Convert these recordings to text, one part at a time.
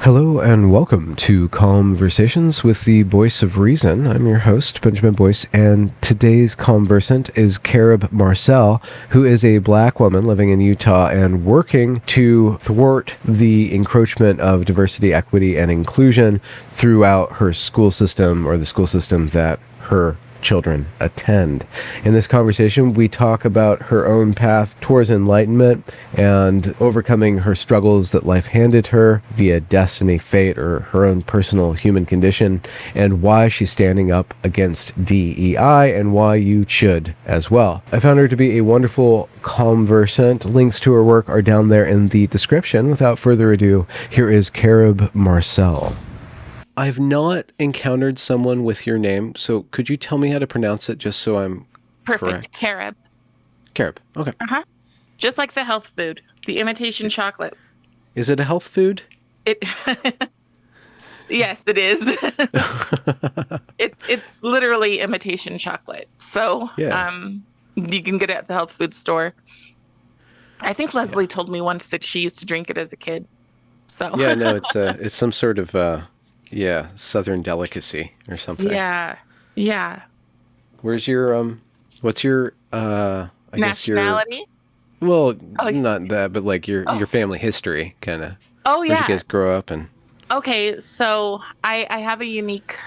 Hello and welcome to Conversations with the Voice of Reason. I'm your host, Benjamin Boyce, and today's conversant is Carob Marcelle, who is a black woman living in Utah and working to thwart the encroachment of diversity, equity, and inclusion throughout her school system, or the school system that her children attend. In this conversation, we talk about her own path towards enlightenment and overcoming her struggles that life handed her via destiny, fate, or her own personal human condition, and why she's standing up against DEI and why you should as well. I found her to be a wonderful conversant. Links to her work are down there in the description. Without further ado, here is Carob Marcelle. I've not encountered someone with your name, so could you tell me how to pronounce it just so I'm Perfect. correct? Carob. Carob. Okay. Uh-huh. Just like the health food, the imitation chocolate. Is it a health food? It Yes, it is. It's literally imitation chocolate. So, Yeah. You can get it at the health food store. I think Leslie told me once that she used to drink it as a kid. So Yeah, no, it's some sort of Southern delicacy or something. Yeah. Yeah. Where's your what's your I guess your Nationality? not that, but like your family history kind of. Oh, Where'd yeah. you guys grow up and Okay, so I have a unique.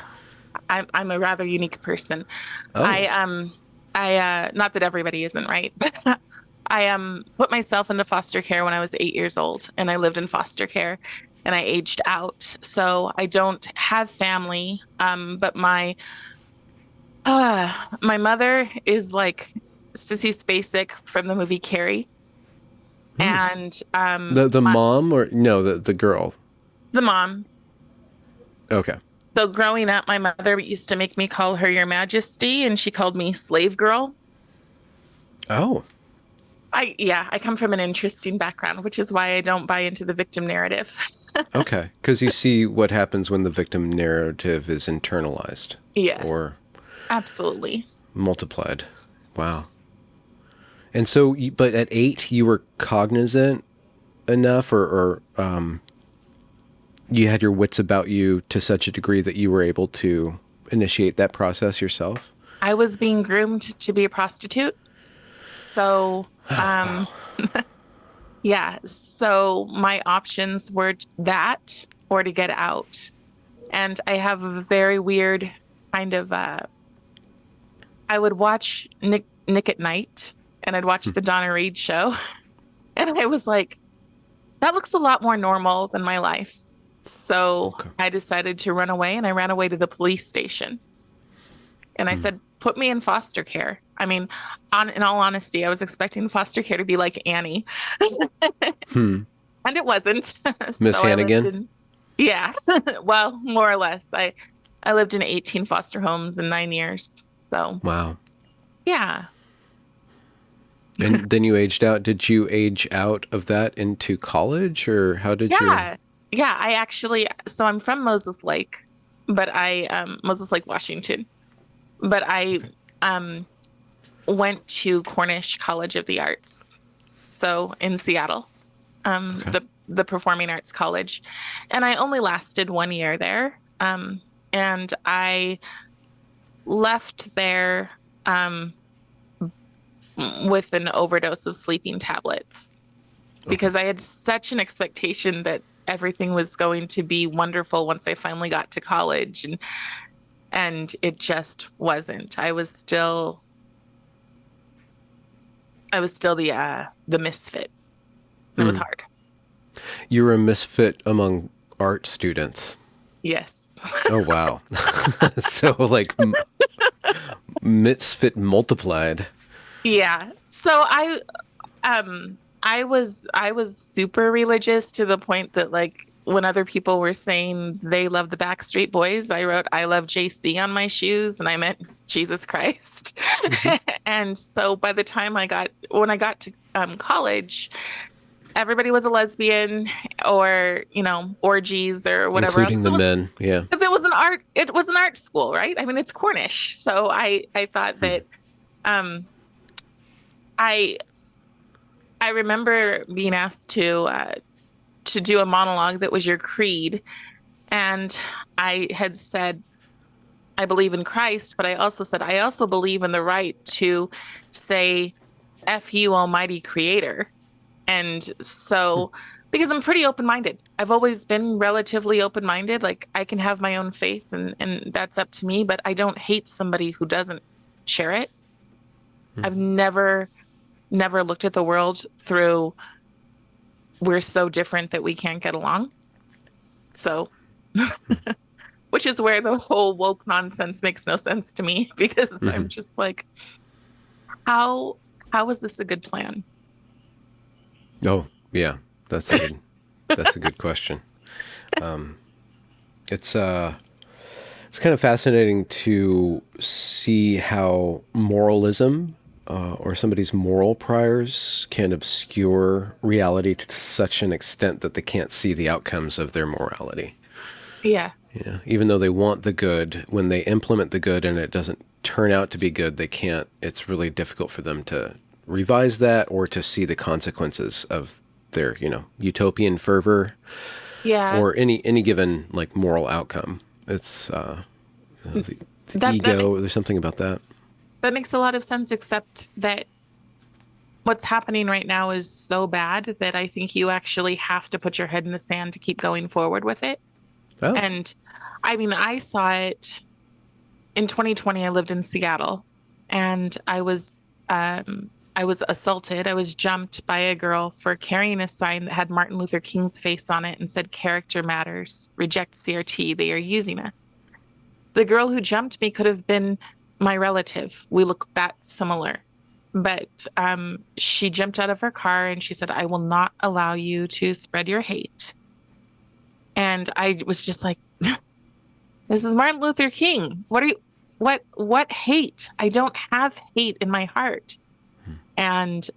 I'm a rather unique person. Oh. I not that everybody isn't, right? But I put myself into foster care when I was 8 years old, and I lived in foster care, and I aged out. So I don't have family. But my mother is like Sissy Spacek from the movie Carrie, and the mom or no, the girl? the mom. Okay. So growing up, my mother used to make me call her Your Majesty, and she called me Slave Girl. Oh. I come from an interesting background, which is why I don't buy into the victim narrative. Okay, because you see what happens when the victim narrative is internalized. Yes. Or Absolutely. multiplied. Wow. And so, but at 8, you were cognizant enough, or you had your wits about you to such a degree that you were able to initiate that process yourself? I was being groomed to be a prostitute. So, yeah. So my options were that or to get out. And I have a very weird kind of, I would watch Nick at Night, and I'd watch the Donna Reed show. And I was like, that looks a lot more normal than my life. So Okay. I decided to run away, and I ran away to the police station. And I said, put me in foster care. I mean, in all honesty, I was expecting foster care to be like Annie. And it wasn't. Miss So I lived Hannigan? yeah. Well, more or less. I lived in 18 foster homes in 9 years. So, Wow. yeah. And then you aged out. Did you age out of that into college, or how did you? Yeah. Yeah. So I'm from Moses Lake, but Moses Lake, Washington. But I went to Cornish College of the Arts, so in Seattle, Okay. the Performing Arts College, and I only lasted 1 year there, and I left there with an overdose of sleeping tablets because I had such an expectation that everything was going to be wonderful once I finally got to college, and it just wasn't. I was still the misfit. It was hard. You were a misfit among art students. Yes. Oh, wow. So like misfit multiplied. Yeah. So I was super religious to the point that, like, when other people were saying they love the Backstreet Boys, I wrote I love JC on my shoes, and I meant Jesus Christ. And so by the time when I got to college, everybody was a lesbian, or orgies or whatever, Including the men. Yeah. because it was an art school, right? I mean, it's Cornish. So I thought that I remember being asked to to do a monologue that was your creed. And I had said, I believe in Christ, but I also said, I also believe in the right to say, F you, Almighty Creator. And so, because I'm pretty open-minded, I've always been relatively open-minded. Like I can have my own faith and that's up to me, but I don't hate somebody who doesn't share it. I've never looked at the world through we're so different that we can't get along. So, which is where the whole woke nonsense makes no sense to me because I'm just like, how how is this a good plan? Oh, yeah. That's a good question. Um, it's it's kind of fascinating to see how moralism or somebody's moral priors can obscure reality to such an extent that they can't see the outcomes of their morality. Yeah. You know, even though they want the good, when they implement the good and it doesn't turn out to be good, they can't. It's really difficult for them to revise that or to see the consequences of their, utopian fervor Yeah. or any given like moral outcome. It's the That ego. makes There's something about that. a lot of sense, except that what's happening right now is so bad that I think you actually have to put your head in the sand to keep going forward with it. Oh, And I mean, I saw it in 2020. I lived in Seattle and I was assaulted. I was jumped by a girl for carrying a sign that had Martin Luther King's face on it and said, "Character matters. Reject CRT. They are using us." The girl who jumped me could have been my relative. We look that similar. But she jumped out of her car and she said, "I will not allow you to spread your hate." And I was just like, this is Martin Luther King. What hate? I don't have hate in my heart. And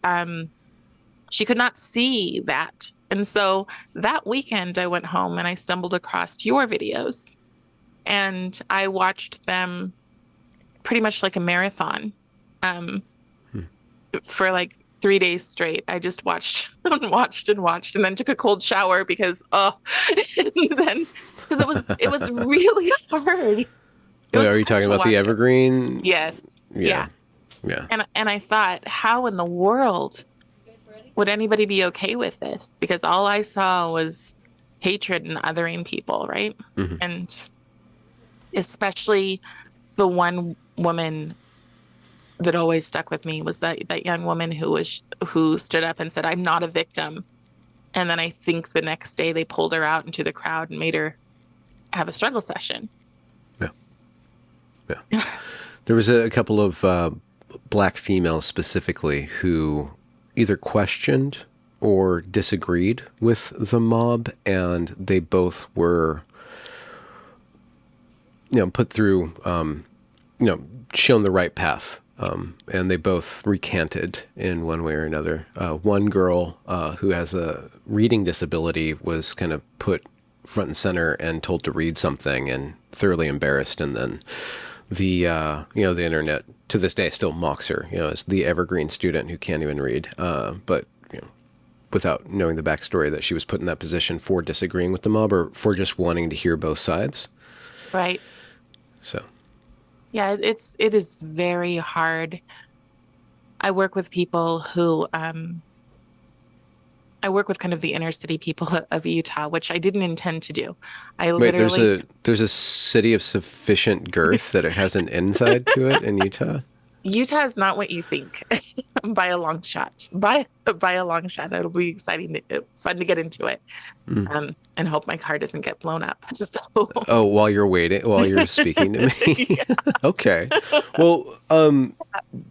she could not see that. And so that weekend I went home and I stumbled across your videos and I watched them pretty much like a marathon for like 3 days straight. I just watched and watched and watched and then took a cold shower because and then because it was really hard. It wait, was are you hard talking to about the watch it. evergreen? Yes. Yeah, Yeah. yeah. And I thought, how in the world would anybody be okay with this? Because all I saw was hatred and othering people, right? hmm And especially the one woman that always stuck with me was that young woman who stood up and said, "I'm not a victim." And then I think the next day they pulled her out into the crowd and made her have a struggle session. Yeah, yeah. There was a couple of black females specifically who either questioned or disagreed with the mob, and they both were, put through, shown the right path. And they both recanted in one way or another. One girl who has a reading disability was kind of put front and center and told to read something and thoroughly embarrassed. And then the internet to this day still mocks her, as the evergreen student who can't even read. But without knowing the backstory that she was put in that position for disagreeing with the mob or for just wanting to hear both sides. Right. So. Yeah, it is very hard. I work with people who I work with kind of the inner city people of Utah, which I didn't intend to do. I Wait, there's literally a city of sufficient girth that it has an inside to it in Utah? Utah is not what you think by a long shot. By a long shot. It'll be exciting, fun to get into it, Mm. and hope my car doesn't get blown up. Just Oh, while you're speaking to me. Okay. Well,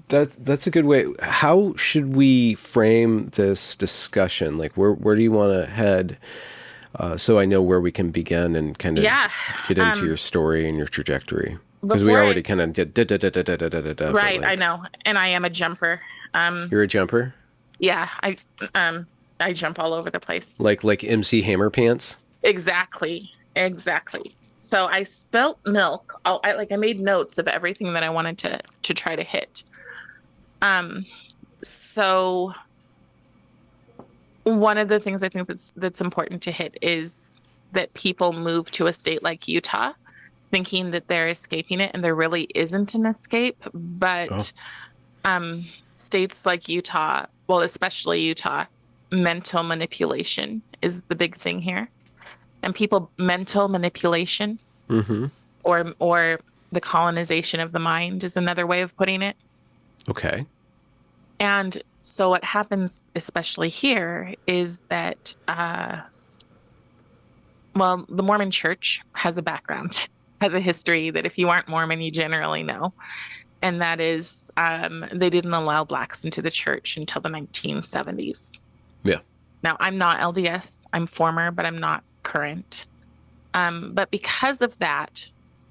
that's a good way. How should we frame this discussion? Like, where do you want to head? So I know where we can begin and kind of yeah. get into your story and your trajectory. Because we Before already kind of did but right, I like, know, and I am a jumper. you're a jumper? Yeah, I jump all over the place. Like MC Hammer Pants? Exactly. Exactly. So I spilt milk. I made notes of everything that I wanted to try to hit. So One of the things I think that's important to hit is that people move to a state like Utah thinking that they're escaping it, and there really isn't an escape. Oh, But states like Utah, well, especially Utah, mental manipulation is the big thing here. And people, mental manipulation mm-hmm. or the colonization of the mind is another way of putting it. Okay. And so what happens, especially here, is that, well, the Mormon church has a background, has a history that if you aren't Mormon, you generally know. And that is, they didn't allow blacks into the church until the 1970s. Yeah. Now, I'm not LDS, I'm former, but I'm not current. But because of that,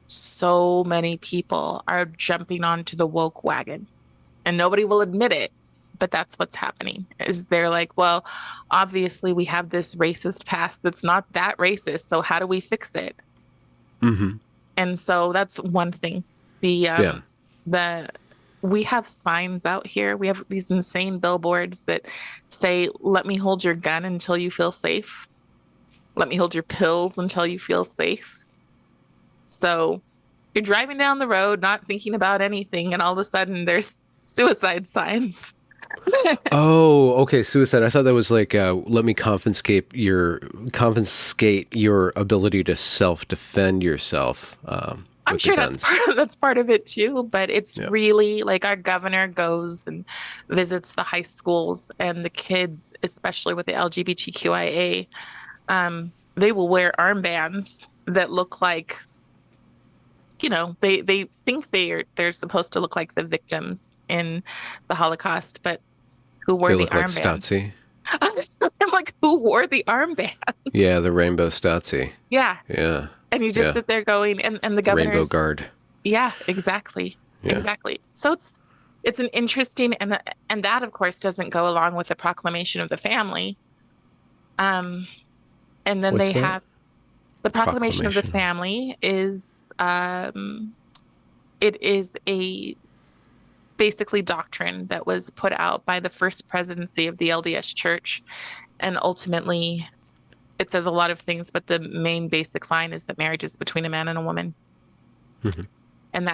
so many people are jumping onto the woke wagon, and nobody will admit it, but that's what's happening. Is they're like, well, obviously we have this racist past that's not that racist, so how do we fix it? Mm-hmm. And so that's one thing. The Yeah. the we have signs out here. We have these insane billboards that say, "Let me hold your gun until you feel safe. Let me hold your pills until you feel safe." So you're driving down the road, not thinking about anything, and all of a sudden there's suicide signs. Oh, okay. Suicide. I thought that was like, let me confiscate your ability to self-defend yourself I'm with the sure guns. that's part of it too, but it's Yeah. really like our governor goes and visits the high schools, and the kids, especially with the LGBTQIA, they will wear armbands that look like, they think they're supposed to look like the victims in the Holocaust, but who They wore the look like armbands? Stasi. I'm like, who wore the armbands? Yeah, the rainbow Stasi. Yeah. Yeah. And you just Yeah. sit there going, and the The rainbow governor's, guard. yeah, exactly. Yeah. Exactly. So it's an interesting, and that of course doesn't go along with the proclamation of the family. Um, and then What's they that? have the proclamation of the Proclamation. family is it is a basically doctrine that was put out by the first presidency of the LDS Church, and ultimately it says a lot of things, but the main basic line is that marriage is between a man and a woman, Mm-hmm. and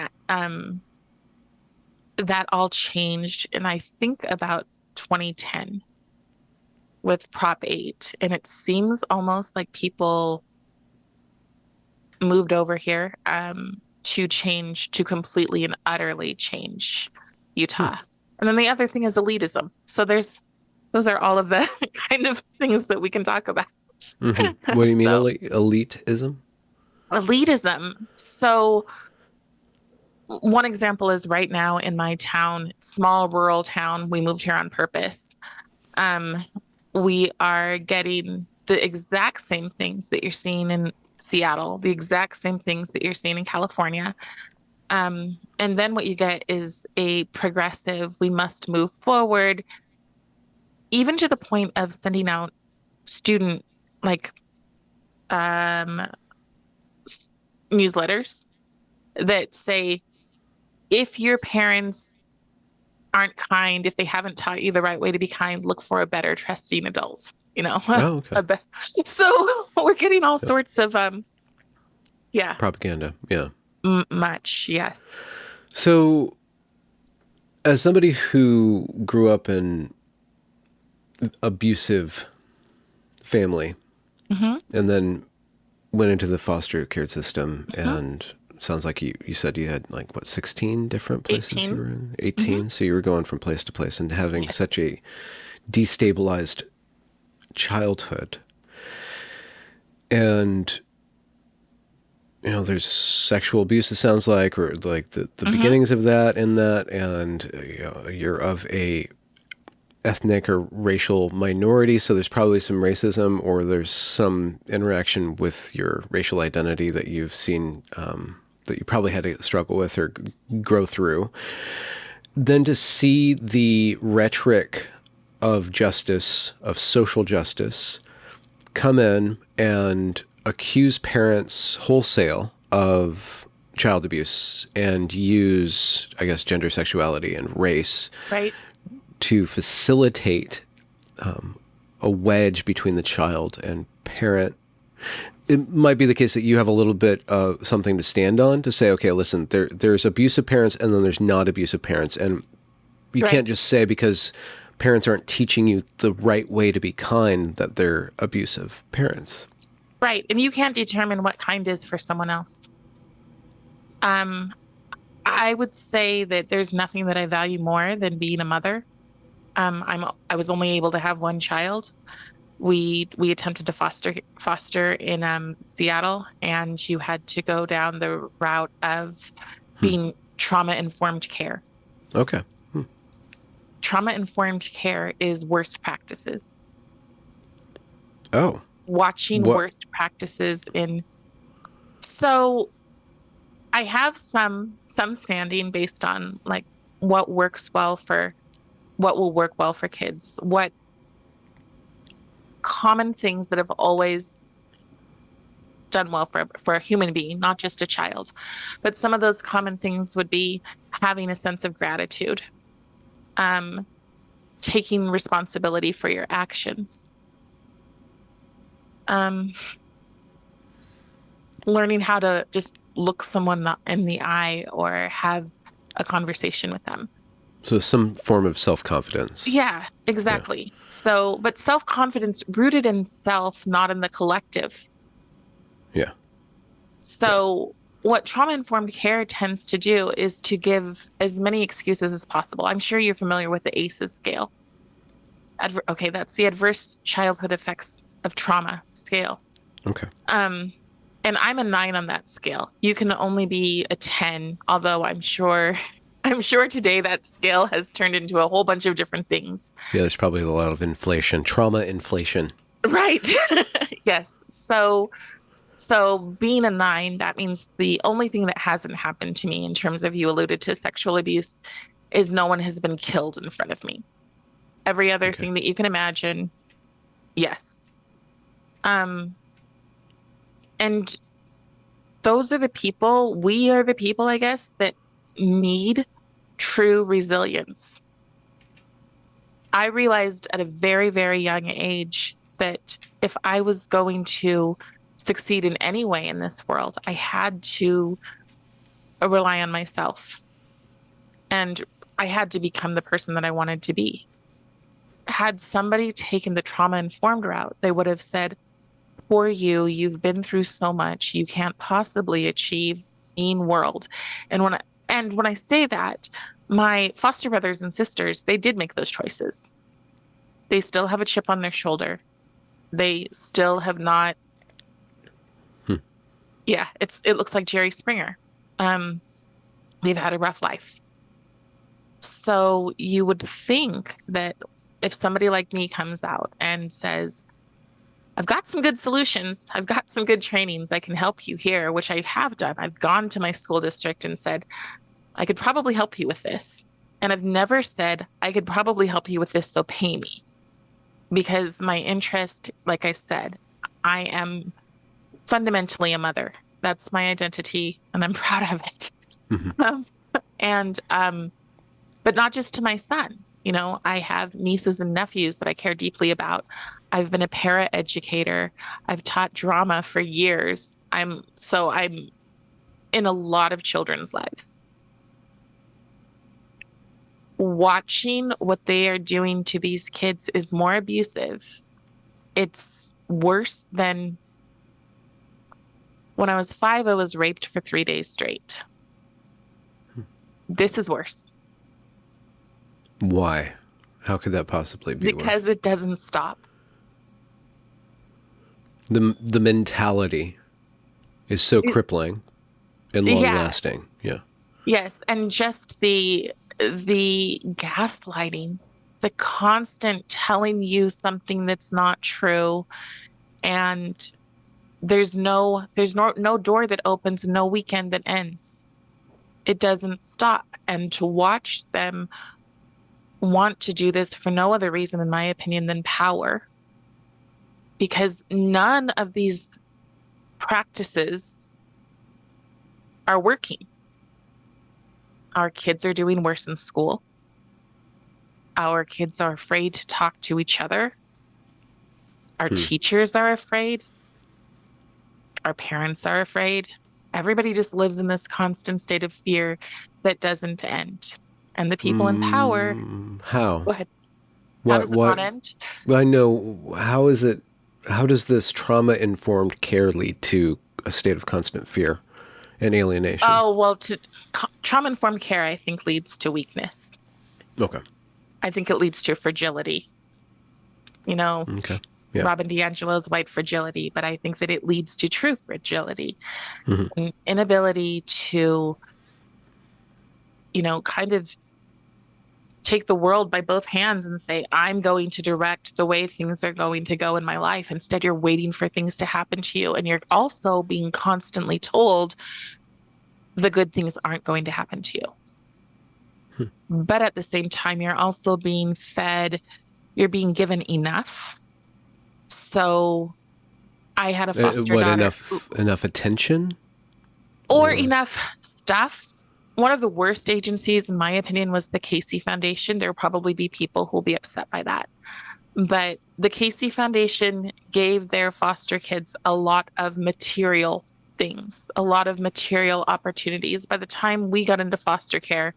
that all changed in I think about 2010 with Prop 8, and it seems almost like people moved over here to completely and utterly change Hmm. Utah. And then the other thing is elitism. So those are all of the kind of things that we can talk about. Mm-hmm. What do you mean, So elitism? elitism. So one example is right now in my town, small rural town, we moved here on purpose. Um, we are getting the exact same things that you're seeing in Seattle, the exact same things that you're seeing in California. And then what you get is a progressive, we must move forward, even to the point of sending out student like um, newsletters that say, if your parents aren't kind, if they haven't taught you the right way to be kind, look for a better trusting adult, Oh, okay. So we're getting all Yeah. sorts of, yeah, Propaganda. Yeah. much, yes. So, as somebody who grew up in abusive family Hmm. and then went into the foster care system, Hmm. and sounds like you said you had like what, 16 different places you 18. were in? Hmm. 18. So you were going from place to place and having Yes. such a destabilized childhood. And there's sexual abuse, it sounds like, or like the Hmm. beginnings of that in that, and you're of a ethnic or racial minority, so there's probably some racism, or there's some interaction with your racial identity that you've seen, that you probably had to struggle with or grow through. Then to see the rhetoric of justice, of social justice, come in and accuse parents wholesale of child abuse and use, I guess, gender, sexuality, and race Right. to facilitate a wedge between the child and parent. It might be the case that you have a little bit of something to stand on to say, okay, listen, there's abusive parents and then there's not abusive parents. And you can't just say because parents aren't teaching you the right way to be kind that they're abusive parents. Right. And you can't determine what kind is for someone else. I would say that there's nothing that I value more than being a mother. I was only able to have one child. We attempted to foster in Seattle, and you had to go down the route of being trauma-informed care. Okay. Trauma-informed care is worst practices. Oh. Watching worst practices in. So I have some standing based on like what will work well for kids, what common things that have always done well for a human being, not just a child. But some of those common things would be having a sense of gratitude, taking responsibility for your actions, learning how to just look someone in the eye or have a conversation with them. So some form of self-confidence. Yeah, exactly. Yeah. So, but self-confidence rooted in self, not in the collective. Yeah. So what trauma-informed care tends to do is to give as many excuses as possible. I'm sure you're familiar with the ACEs scale. Okay, that's the Adverse Childhood Effects of Trauma scale. Okay. And I'm a 9 on that scale. You can only be a 10, although I'm sure today that scale has turned into a whole bunch of different things. Yeah, there's probably a lot of inflation, trauma inflation. Right. Yes. So being a 9, that means the only thing that hasn't happened to me in terms of, you alluded to sexual abuse, is no one has been killed in front of me. Every other thing that you can imagine, yes. And those are the people, we are the people, I guess, that need true resilience. I realized at a very, very young age that if I was going to succeed in any way in this world, I had to rely on myself. And I had to become the person that I wanted to be. Had somebody taken the trauma-informed route, they would have said, for you, you've been through so much, you can't possibly achieve mean world. And when I say that, my foster brothers and sisters, they did make those choices. They still have a chip on their shoulder. They still have not. Yeah, it looks like Jerry Springer. They've had a rough life. So you would think that if somebody like me comes out and says, I've got some good solutions, I've got some good trainings, I can help you here, which I have done. I've gone to my school district and said, I could probably help you with this. And I've never said, I could probably help you with this, so pay me. Because my interest, like I said, I am fundamentally a mother. That's my identity, and I'm proud of it. Mm-hmm. But not just to my son. You know, I have nieces and nephews that I care deeply about. I've been a para-educator. I've taught drama for years. I'm in a lot of children's lives. Watching what they are doing to these kids is more abusive. It's worse than when I was 5, I was raped for 3 days straight. This is worse. Why? How could that possibly be worse? Because it doesn't stop. The mentality is so crippling and long-lasting. Yeah. Yes, and just the gaslighting, the constant telling you something that's not true, and there's no door that opens, no weekend that ends. It doesn't stop. And to watch them want to do this for no other reason, in my opinion, than power, because none of these practices are working. Our kids are doing worse in school. Our kids are afraid to talk to each other. Our teachers are afraid. Our parents are afraid. Everybody just lives in this constant state of fear that doesn't end. And the people in power, How? go ahead. How What? does it not What? end? Well, I know. How is it? How does this trauma-informed care lead to a state of constant fear and alienation? Oh, well, trauma-informed care, I think, leads to weakness. Okay. I think it leads to fragility. You know, Okay. Yeah. Robin DiAngelo's white fragility, but I think that it leads to true fragility, Hmm. an inability to, kind of take the world by both hands and say, I'm going to direct the way things are going to go in my life. Instead, you're waiting for things to happen to you. And you're also being constantly told the good things aren't going to happen to you. But at the same time, you're also being fed, you're being given enough. So I had a foster What daughter enough attention or or enough stuff. One of the worst agencies, in my opinion, was the Casey Foundation. There will probably be people who will be upset by that. But the Casey Foundation gave their foster kids a lot of material things, a lot of material opportunities. By the time we got into foster care,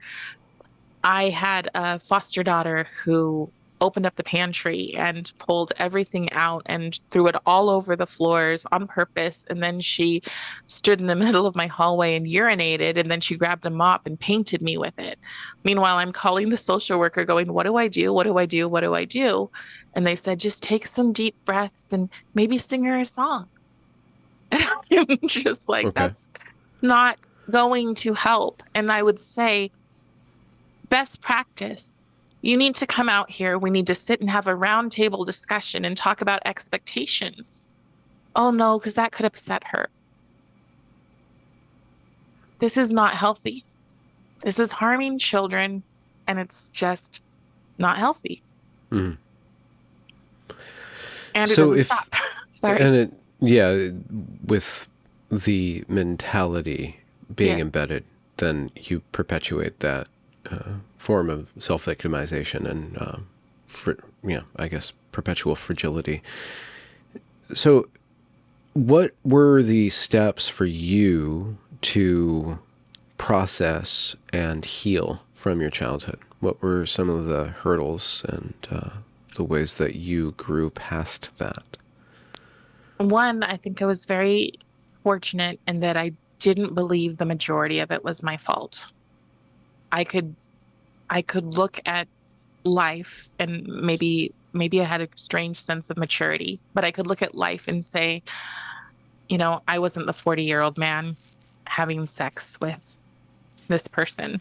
I had a foster daughter who opened up the pantry and pulled everything out and threw it all over the floors on purpose. And then she stood in the middle of my hallway and urinated. And then she grabbed a mop and painted me with it. Meanwhile, I'm calling the social worker going, what do I do? What do I do? What do I do? And they said, just take some deep breaths and maybe sing her a song. And I'm just like, okay? that's not going to help. And I would say, best practice. You need to come out here. We need to sit and have a roundtable discussion and talk about expectations. Oh no, because that could upset her. This is not healthy. This is harming children, and it's just not healthy. Mm. And it So doesn't if stop. Sorry. and it yeah, with the mentality being Yeah. embedded, then you perpetuate that form of self-victimization and I guess perpetual fragility. So what were the steps for you to process and heal from your childhood? What were some of the hurdles and the ways that you grew past that? One, I think I was very fortunate in that I didn't believe the majority of it was my fault. I could look at life and maybe I had a strange sense of maturity, but I could look at life and say, I wasn't the 40-year-old man having sex with this person.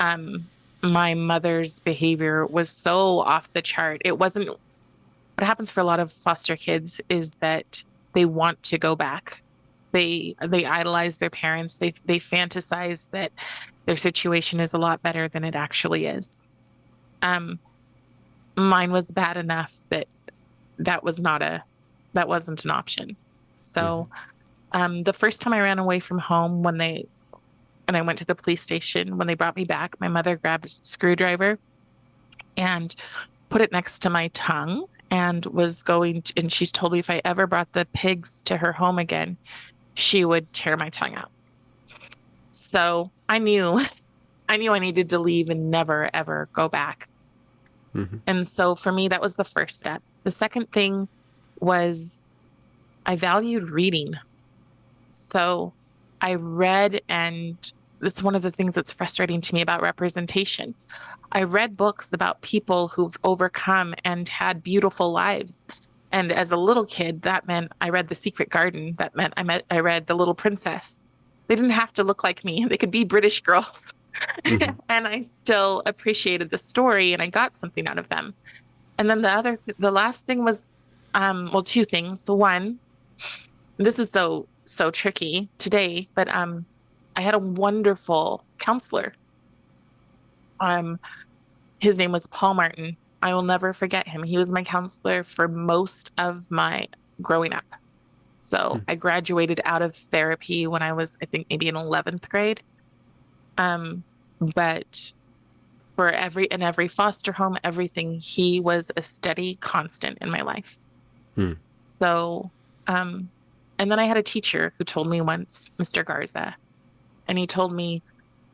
My mother's behavior was so off the chart. It wasn't what happens for a lot of foster kids is that they want to go back. They idolize their parents. They fantasize that their situation is a lot better than it actually is. Mine was bad enough that that wasn't an option. So, the first time I ran away from home when I went to the police station, when they brought me back, my mother grabbed a screwdriver and put it next to my tongue and and she's told me if I ever brought the pigs to her home again, she would tear my tongue out. So I knew I needed to leave and never, ever go back. Mm-hmm. And so for me, that was the first step. The second thing was I valued reading. So I read, and it's one of the things that's frustrating to me about representation. I read books about people who've overcome and had beautiful lives. And as a little kid, that meant I read The Secret Garden. That meant I read The Little Princess. They didn't have to look like me. They could be British girls. Mm-hmm. And I still appreciated the story and I got something out of them. And then the last thing was, two things. One, this is so tricky today, but I had a wonderful counselor. His name was Paul Martin. I will never forget him. He was my counselor for most of my growing up. So I graduated out of therapy when I was, I think, maybe in 11th grade. But for every foster home, everything, he was a steady constant in my life. so, and then I had a teacher who told me once, Mr. Garza, and he told me,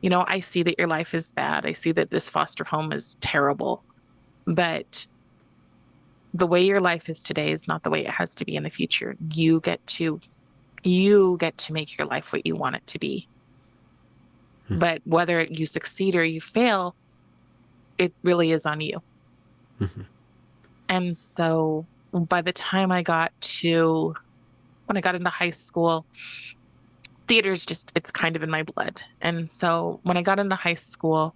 I see that your life is bad. I see that this foster home is terrible, but the way your life is today is not the way it has to be in the future. You get to make your life what you want it to be. But whether you succeed or you fail, it really is on you. Mm-hmm. And so by the time when I got into high school, theater's it's kind of in my blood. And so when I got into high school,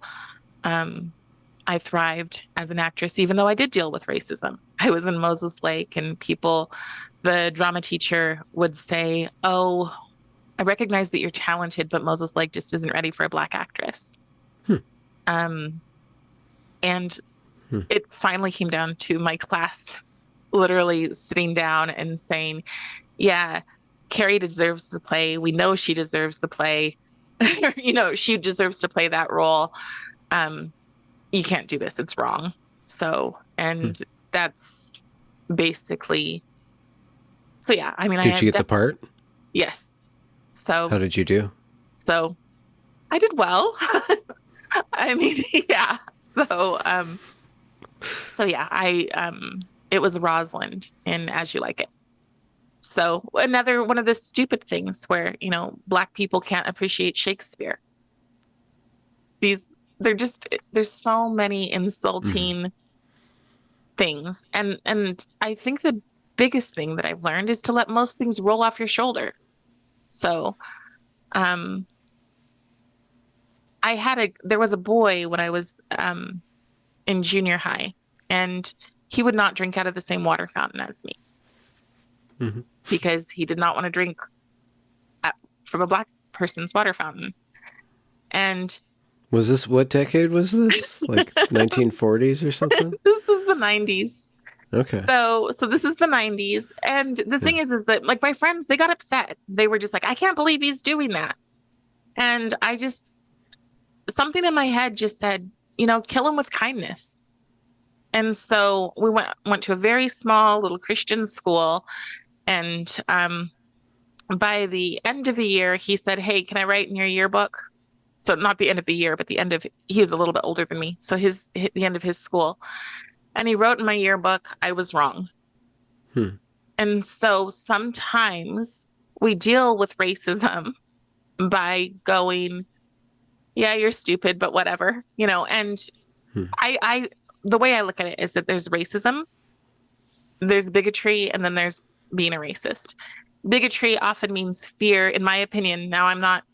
I thrived as an actress, even though I did deal with racism. I was in Moses Lake, and the drama teacher would say, "Oh, I recognize that you're talented, but Moses Lake just isn't ready for a Black actress." And it finally came down to my class literally sitting down and saying, "Yeah, Carrie deserves to play. We know she deserves to play. She deserves to play that role. You can't do this. It's wrong." So, and that's basically, so yeah, I mean, Did you get the part? Yes. So how did you do? So I did well. I mean, yeah. So, it was Rosalind in As You Like It. So another one of the stupid things where, Black people can't appreciate Shakespeare. There's so many insulting things. And I think the biggest thing that I've learned is to let most things roll off your shoulder. So, there was a boy when I was, in junior high, and he would not drink out of the same water fountain as me because he did not want to drink from a Black person's water fountain. And what decade was this? Like 1940s or something? This is the 90s. Okay. So this is the 90s. And the thing is that like my friends, they got upset. They were just like, "I can't believe he's doing that." And something in my head just said, kill him with kindness. And so we went to a very small little Christian school. And by the end of the year, he said, "Hey, can I write in your yearbook?" So not the end of the year, but he was a little bit older than me. So the end of his school. And he wrote in my yearbook, "I was wrong." And so sometimes we deal with racism by going, "Yeah, you're stupid, but whatever," and the way I look at it is that there's racism, there's bigotry, and then there's being a racist. Bigotry often means fear, in my opinion. Now, I'm not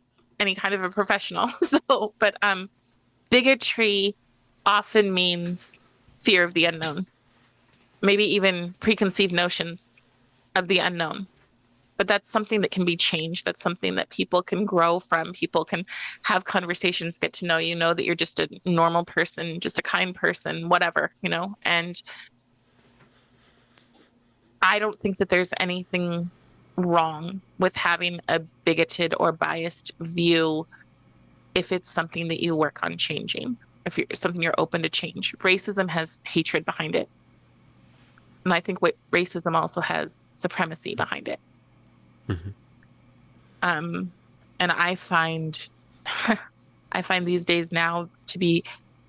any kind of a professional, but bigotry often means fear of the unknown, maybe even preconceived notions of the unknown. But that's something that can be changed. That's something that people can grow from. People can have conversations, get to know that you're just a normal person, just a kind person, whatever, and I don't think that there's anything wrong with having a bigoted or biased view if it's something that you work on changing, if something you're open to change. Racism has hatred behind it. And I think racism also has supremacy behind it. And I find these days now to be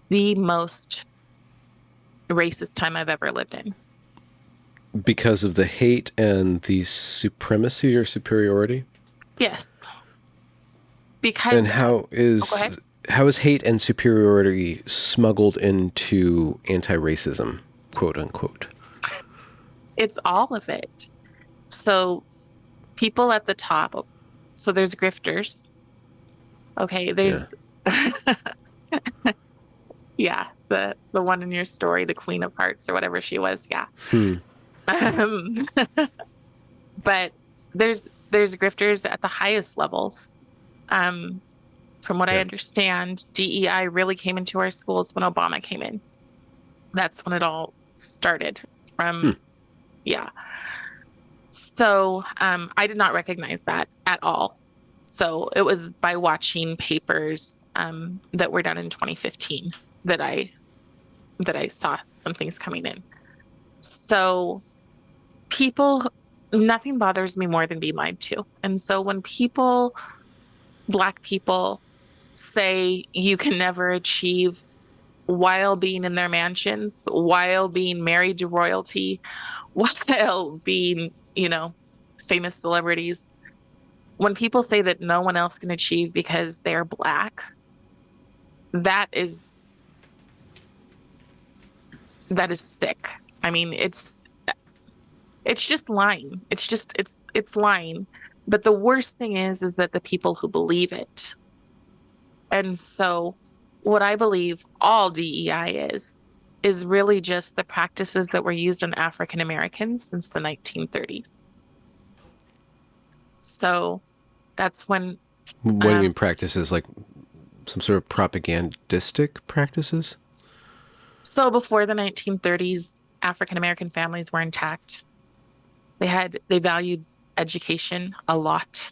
the most racist time I've ever lived in. Because of the hate and the supremacy or superiority? Yes. Because and how is hate and superiority smuggled into anti-racism, quote unquote? It's all of it. So people at the top, so there's grifters. Okay, there's the one in your story, the Queen of Hearts or whatever she was, but there's grifters at the highest levels. From what I understand, DEI really came into our schools when Obama came in. That's when it all started from, So I did not recognize that at all. So it was by watching papers that were done in 2015 that I saw some things coming in. So people nothing bothers me more than being lied to. And so when people, Black people, say you can never achieve while being in their mansions, while being married to royalty, while being, famous celebrities, when people say that no one else can achieve because they're Black, that is that is sick. I mean, it's just lying. It's lying. But the worst thing is that the people who believe it. And so what I believe all DEI is really just the practices that were used on African Americans since the 1930s. So that's when What do you mean practices? Like some sort of propagandistic practices? so before the 1930s, African American families were intact. They valued education a lot.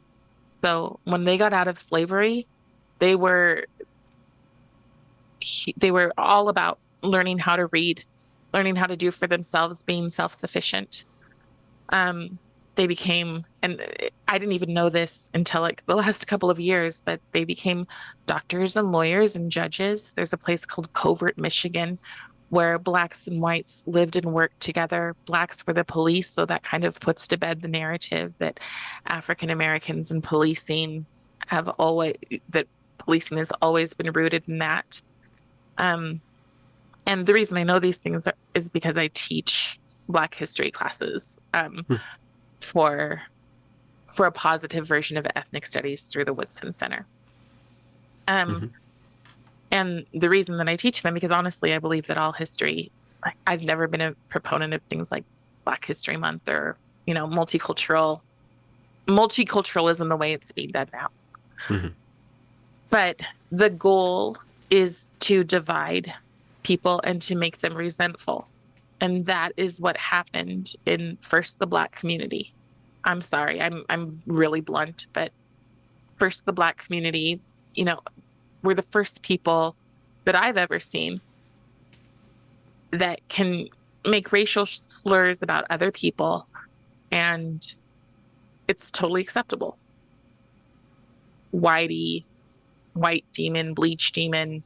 So when they got out of slavery, they were they were all about learning how to read, learning how to do for themselves, being self-sufficient. Um, they became, and I didn't even know this until like the last couple of years, but they became doctors and lawyers and judges. There's a place called Covert, Michigan, where Blacks and whites lived and worked together. Blacks were the police, so that kind of puts to bed the narrative that African Americans and policing have always, that policing has always been rooted in that. Um, and the reason I know these things is because I teach Black history classes for a positive version of ethnic studies through the Woodson Center. Mm-hmm. And the reason that I teach them, because honestly, I believe that all history, I've never been a proponent of things like Black History Month or, multiculturalism the way it's being done now. Mm-hmm. But the goal is to divide people and to make them resentful. And that is what happened in first the Black community. I'm sorry, I'm really blunt, but first the Black community, were the first people that I've ever seen that can make racial slurs about other people, and it's totally acceptable. Whitey, white demon, bleach demon,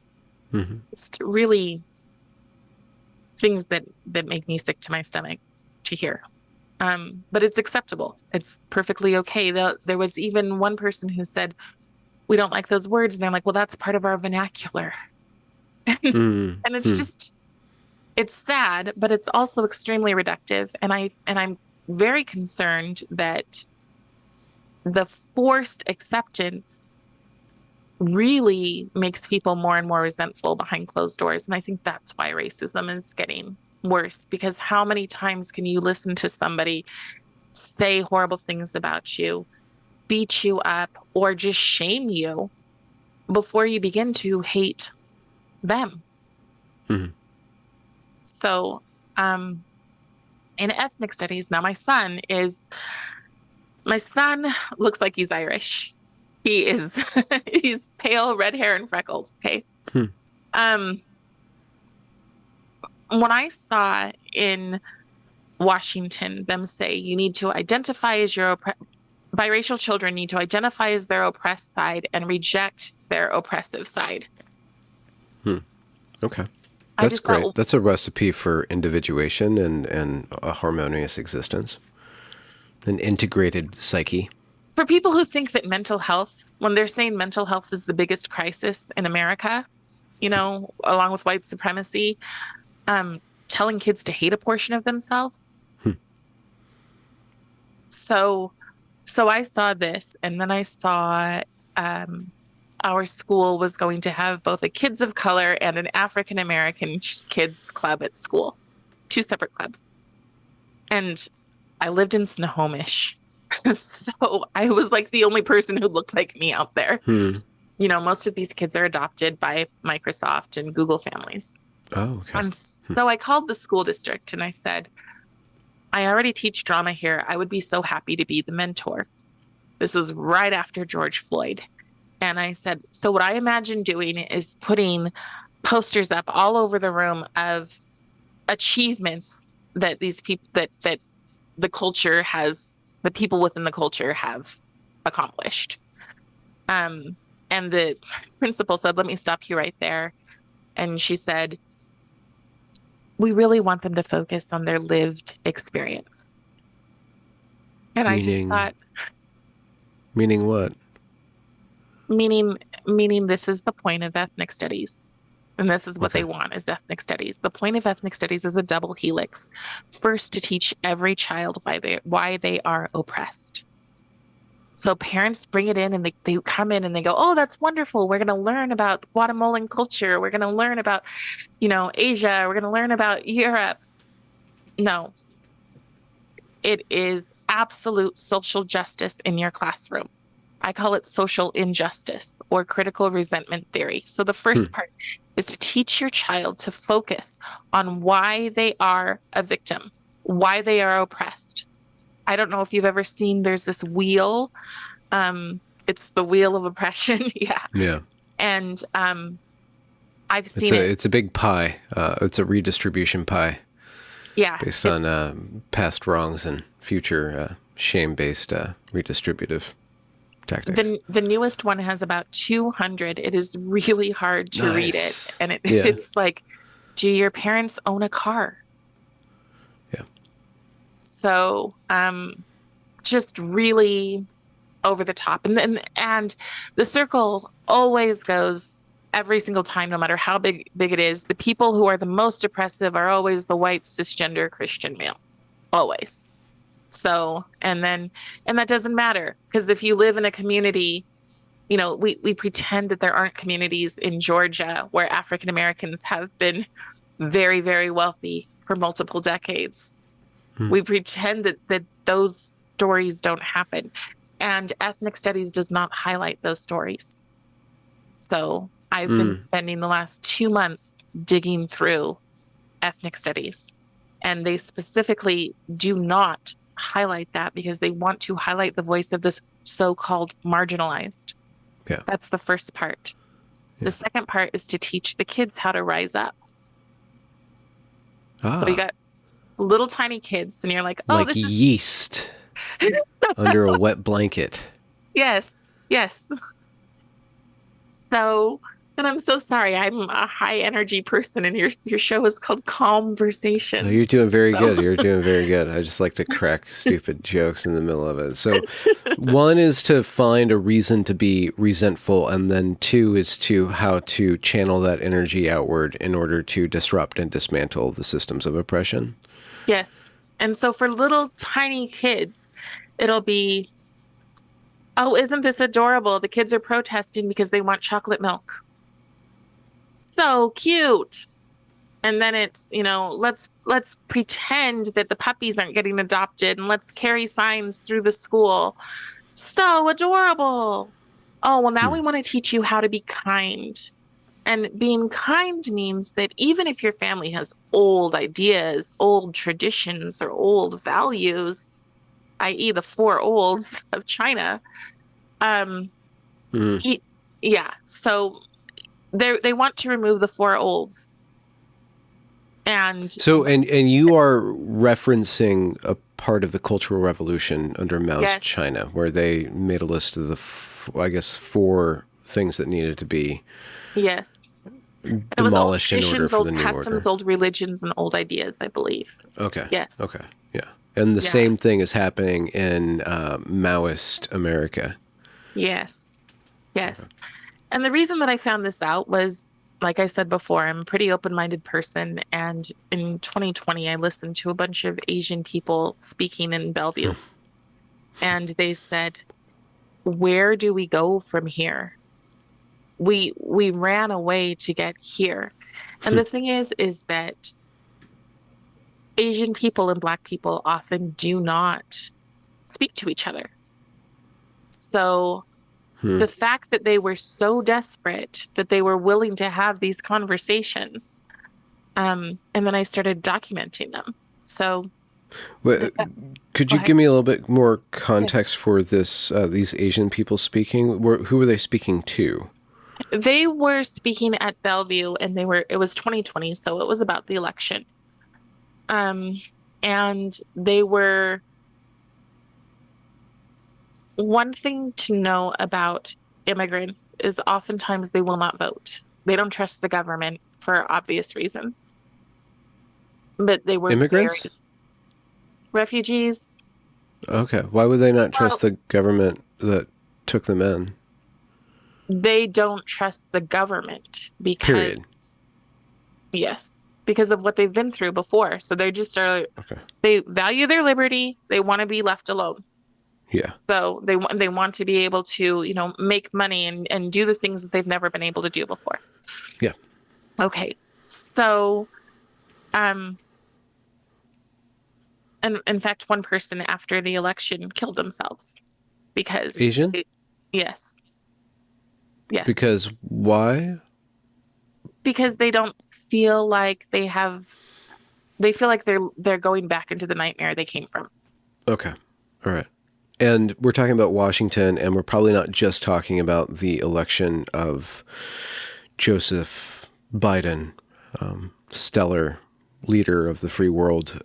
it's really things that make me sick to my stomach to hear. But it's acceptable. It's perfectly okay. There was even one person who said, we don't like those words. And I'm like, well, that's part of our vernacular. And it's just, it's sad, but it's also extremely reductive. And I'm very concerned that the forced acceptance really makes people more and more resentful behind closed doors. And I think that's why racism is getting worse, because how many times can you listen to somebody say horrible things about you, beat you up, or just shame you before you begin to hate them? So, in ethnic studies, now my son looks like he's Irish. He is, he's pale, red hair and freckled. Okay. When I saw in Washington them say you need to identify as biracial children need to identify as their oppressed side and reject their oppressive side. Okay. That's great. That's a recipe for individuation and a harmonious existence. An integrated psyche. For people who think that mental health, when they're saying mental health is the biggest crisis in America, along with white supremacy, telling kids to hate a portion of themselves. So I saw this, and then I saw our school was going to have both a kids of color and an African American kids club at school, 2 separate clubs. And I lived in Snohomish. So I was like the only person who looked like me out there. Most of these kids are adopted by Microsoft and Google families. Oh, okay. And so I called the school district and I said, I already teach drama here. I would be so happy to be the mentor. This was right after George Floyd. And I said, so what I imagine doing is putting posters up all over the room of achievements that these people, that the culture has the people within the culture have accomplished. Um, and the principal said, let me stop you right there. And she said, we really want them to focus on their lived experience. And I just Meaning, thought, meaning what? meaning, meaning this is the point of ethnic studies. And this is what Okay. they want is ethnic studies. The point of ethnic studies is a double helix. First, to teach every child why they are oppressed. So parents bring it in and they come in and they go, oh, that's wonderful. We're going to learn about Guatemalan culture. We're going to learn about, Asia. We're going to learn about Europe. No, it is absolute social justice in your classroom. I call it social injustice or critical resentment theory. So the Hmm. first part is to teach your child to focus on why they are a victim, why they are oppressed. I don't know if you've ever seen, there's this wheel. It's the wheel of oppression. Yeah. Yeah. And I've It's seen a it. it's a big pie. It's a redistribution pie Yeah. based It's on past wrongs and future shame-based redistributive tactics. the newest one has about 200. It is really hard to read it. Nice. And Yeah. it's like, do your parents own a car? Yeah. So, just really over the top. And the circle always goes every single time, no matter how big it is. The people who are the most oppressive are always the white cisgender Christian male. Always. So, and that doesn't matter because if you live in a community, we pretend that there aren't communities in Georgia where African Americans have been very, very wealthy for multiple decades. Hmm. We pretend that those stories don't happen. And ethnic studies does not highlight those stories. So I've been spending the last 2 months digging through ethnic studies, and they specifically do not highlight that because they want to highlight the voice of this so-called marginalized. Yeah. That's the first part. Yeah. The second part is to teach the kids how to rise up. So you Ah, got little tiny kids, and you're like, oh, like this is yeast under a wet blanket. yes, yes. So, and I'm so sorry. I'm a high energy person, and your show is called No, you're Conversations. doing very So, good. You're doing very good. I just like to crack stupid jokes in the middle of it. So, one is to find a reason to be resentful, and then two is to how to channel that energy outward in order to disrupt and dismantle the systems of oppression. yes. And so for little tiny kids, it'll be, oh, isn't this adorable? The kids are protesting because they want chocolate milk. So cute. And then it's, let's pretend that the puppies aren't getting adopted and let's carry signs through the school. So adorable. Oh, well, now Hmm. we want to teach you how to be kind. And being kind means that even if your family has old ideas, old traditions, or old values, i.e., the four olds of China, um, Hmm. yeah. So they want to remove the four olds, and So, and you are referencing a part of the Cultural Revolution under Mao's yes, China, where they made a list of the, I guess, four things that needed to be yes. It was old demolished in order traditions, for the old new customs, order. old religions, and old ideas, I believe. Okay. Yes. Okay. Yeah. And the Yeah. same thing is happening in Maoist America. Yes. Okay. Yes. And the reason that I found this out was, like I said before, I'm a pretty open-minded person. And in 2020, I listened to a bunch of Asian people speaking in Bellevue. And they said, where do we go from here? We ran away to get here. And the thing is that Asian people and Black people often do not speak to each other. So Hmm. the fact that they were so desperate that they were willing to have these conversations, and then I started documenting them. So Well, the fa- could go you ahead. give me a little bit more Yeah. context for this? These Asian people speaking. Who were they speaking to? They were speaking at Bellevue, and it was 2020, so it was about the election. Um, and they were one thing to know about immigrants is oftentimes they will not vote. They don't trust the government for obvious reasons. But they were very Immigrants? refugees. Okay. Why would they not trust Well, the government that took them in? they don't trust the government because, Period. yes, because of what they've been through before. So they just are, Okay. they value their liberty. They want to be left alone. Yeah. So they want to be able to, make money and do the things that they've never been able to do before. Yeah. Okay. So, um, and in fact, one person after the election killed themselves because Asian? yes, yes, Because why? because they don't feel like they feel like they're going back into the nightmare they came from. Okay. All right. And we're talking about Washington, and we're probably not just talking about the election of Joseph Biden, stellar leader of the free world.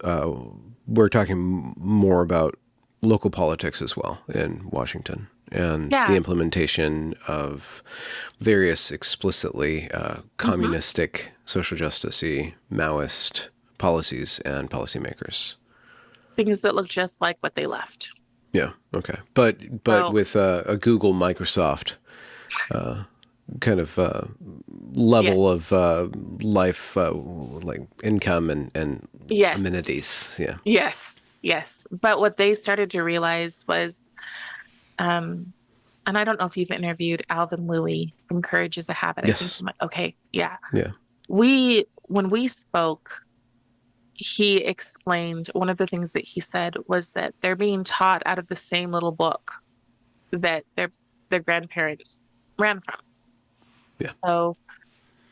We're talking more about local politics as well in Washington and the Yeah. implementation of various explicitly Hmm. communistic, social justice-y, Maoist policies and policymakers. Things that look just like what they left. Yeah. Okay. But So, with a Google, Microsoft kind of yes, level of life, like income and yes, amenities. Yeah. yes, yes. But what they started to realize was, um, and I don't know if you've interviewed Alvin Louis from Courage is a Habit. I think Yes. you might. Okay, yeah. Yeah. When we spoke, he explained one of the things that he said was that they're being taught out of the same little book that their grandparents ran from. Yeah. So,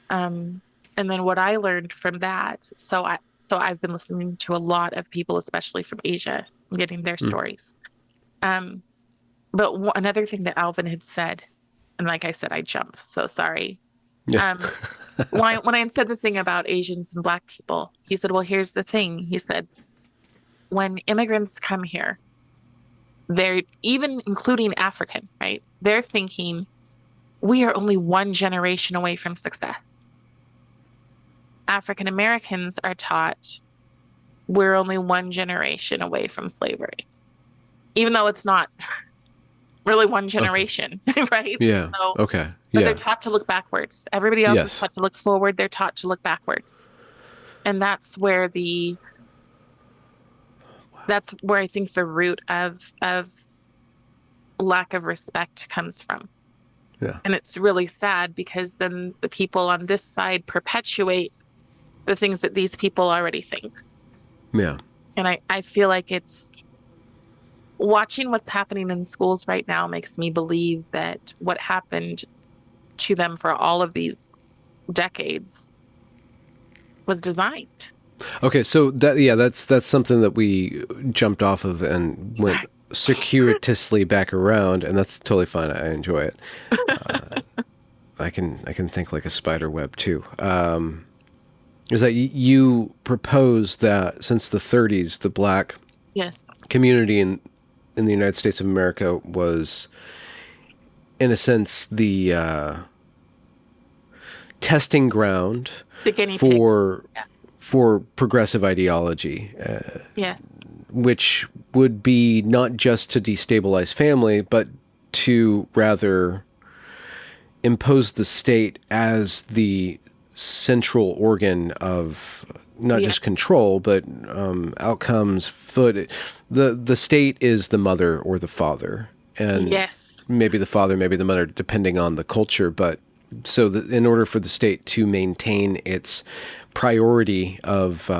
um, and then what I learned from that, so I've been listening to a lot of people, especially from Asia, getting their Mm. stories. Um, but another thing that Alvin had said, and like I said, I jumped, so sorry. Yeah. Um, when I had said the thing about Asians and Black people, he said, "Well, here's the thing." He said, "When immigrants come here, they're even including African, right? They're thinking we are only one generation away from success. African Americans are taught we're only one generation away from slavery, even though it's not really one Okay. generation, right? Yeah. So, Okay. but they're Yeah. taught to look backwards. Everybody else is Yes. taught to look forward. They're taught to look backwards. And that's where I think the root of lack of respect comes from. Yeah. And it's really sad because then the people on this side perpetuate the things that these people already think. Yeah. And I feel like it's watching what's happening in schools right now makes me believe that what happened to them for all of these decades was designed. Okay. So that's something that we jumped off of and went Exactly. circuitously back around, and that's totally fine. I enjoy it. I can think like a spider web too. Is that you propose that since the 30s, the Black Yes. community in the United States of America was, in a sense, the testing ground The guinea pigs. for Yeah. for progressive ideology, Yes. which would be not just to destabilize family, but to rather impose the state as the central organ of not Yes. just control, but outcomes. The state is the mother or the father, and Yes. maybe the father, maybe the mother, depending on the culture. But so that in order for the state to maintain its priority of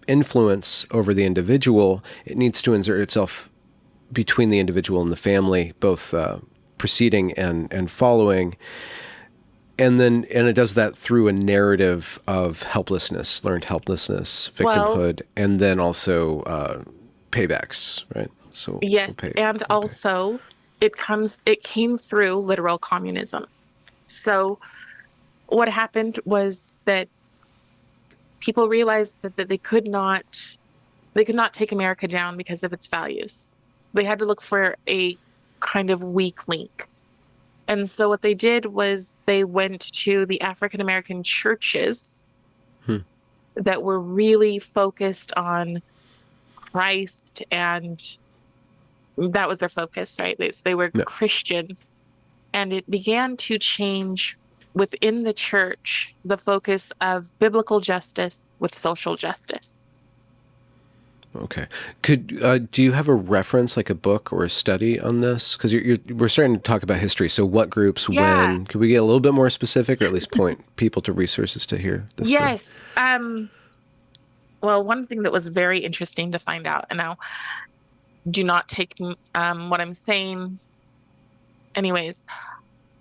influence over the individual, it needs to insert itself between the individual and the family, both preceding and following. And it does that through a narrative of helplessness, learned helplessness, Well, victimhood, and then also paybacks, right? So yes. And we'll pay. also it came through literal communism. So what happened was that people realized that they could not take America down because of its values. So they had to look for a kind of weak link. And so what they did was they went to the African American churches Hmm. that were really focused on Christ, and that was their focus, right? They were No. Christians, and it began to change within the church the focus of biblical justice with social justice. Okay. Do you have a reference, like a book or a study on this? Because we're starting to talk about history. So what groups, Yeah. when? Could we get a little bit more specific, or at least point people to resources to hear this story? Yes. Well, one thing that was very interesting to find out, and now do not take what I'm saying. Anyways,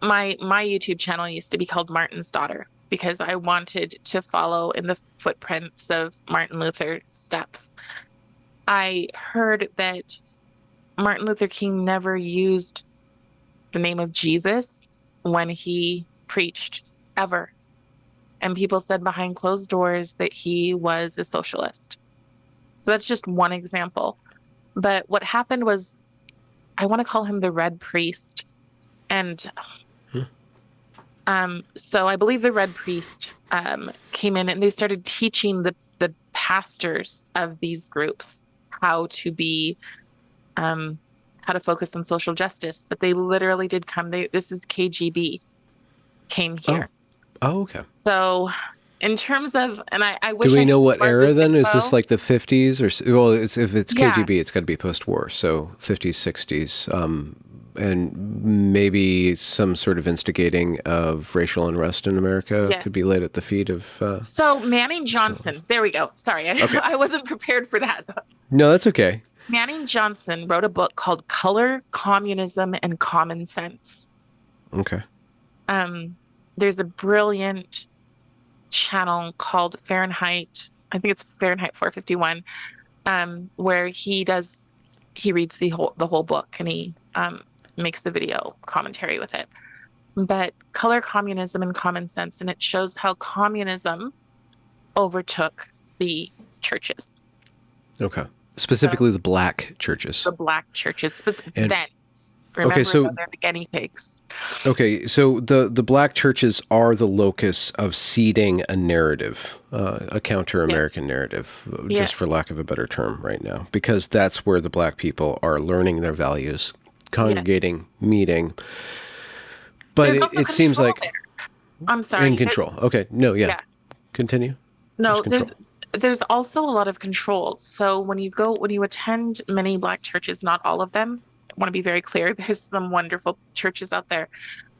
my YouTube channel used to be called Martin's Daughter because I wanted to follow in the footprints of Martin Luther's steps. I heard that Martin Luther King never used the name of Jesus when he preached, ever. And people said behind closed doors that he was a socialist. So that's just one example. But what happened was, I want to call him the Red Priest. And so I believe the Red Priest came in and they started teaching the pastors of these groups how to be how to focus on social justice. But they literally did come. This is KGB came here. Oh, okay. So in terms of, and I wish Do we I know had what more of era this then? Is info. this like the 50s or well? If it's Yeah. KGB, it's got to be post-war, so 50s, 60s, and maybe some sort of instigating of racial unrest in America could be Yes. laid at the feet of. So Manning Johnson, there we go. Sorry, Okay. I wasn't prepared for that. No, that's okay. Manning Johnson wrote a book called Color, Communism, and Common Sense. Okay. There's a brilliant channel called Fahrenheit, I think it's Fahrenheit 451, where he reads the whole book and he makes the video commentary with it. But Color, Communism, and Common Sense, and it shows how communism overtook the churches. Okay. Specifically the black churches. The black churches, And- then. Remember, Okay, so- they're the guinea pigs. Okay, so the black churches are the locus of seeding a narrative, a counter-American narrative, Yes. just for lack of a better term right now, because that's where the black people are learning their values, congregating, meeting. But There's also it seems control like there. I'm sorry. in control. Okay, no, yeah. Yeah. Continue. No, There's there's also a lot of control. So when you attend many black churches, not all of them, I want to be very clear, there's some wonderful churches out there.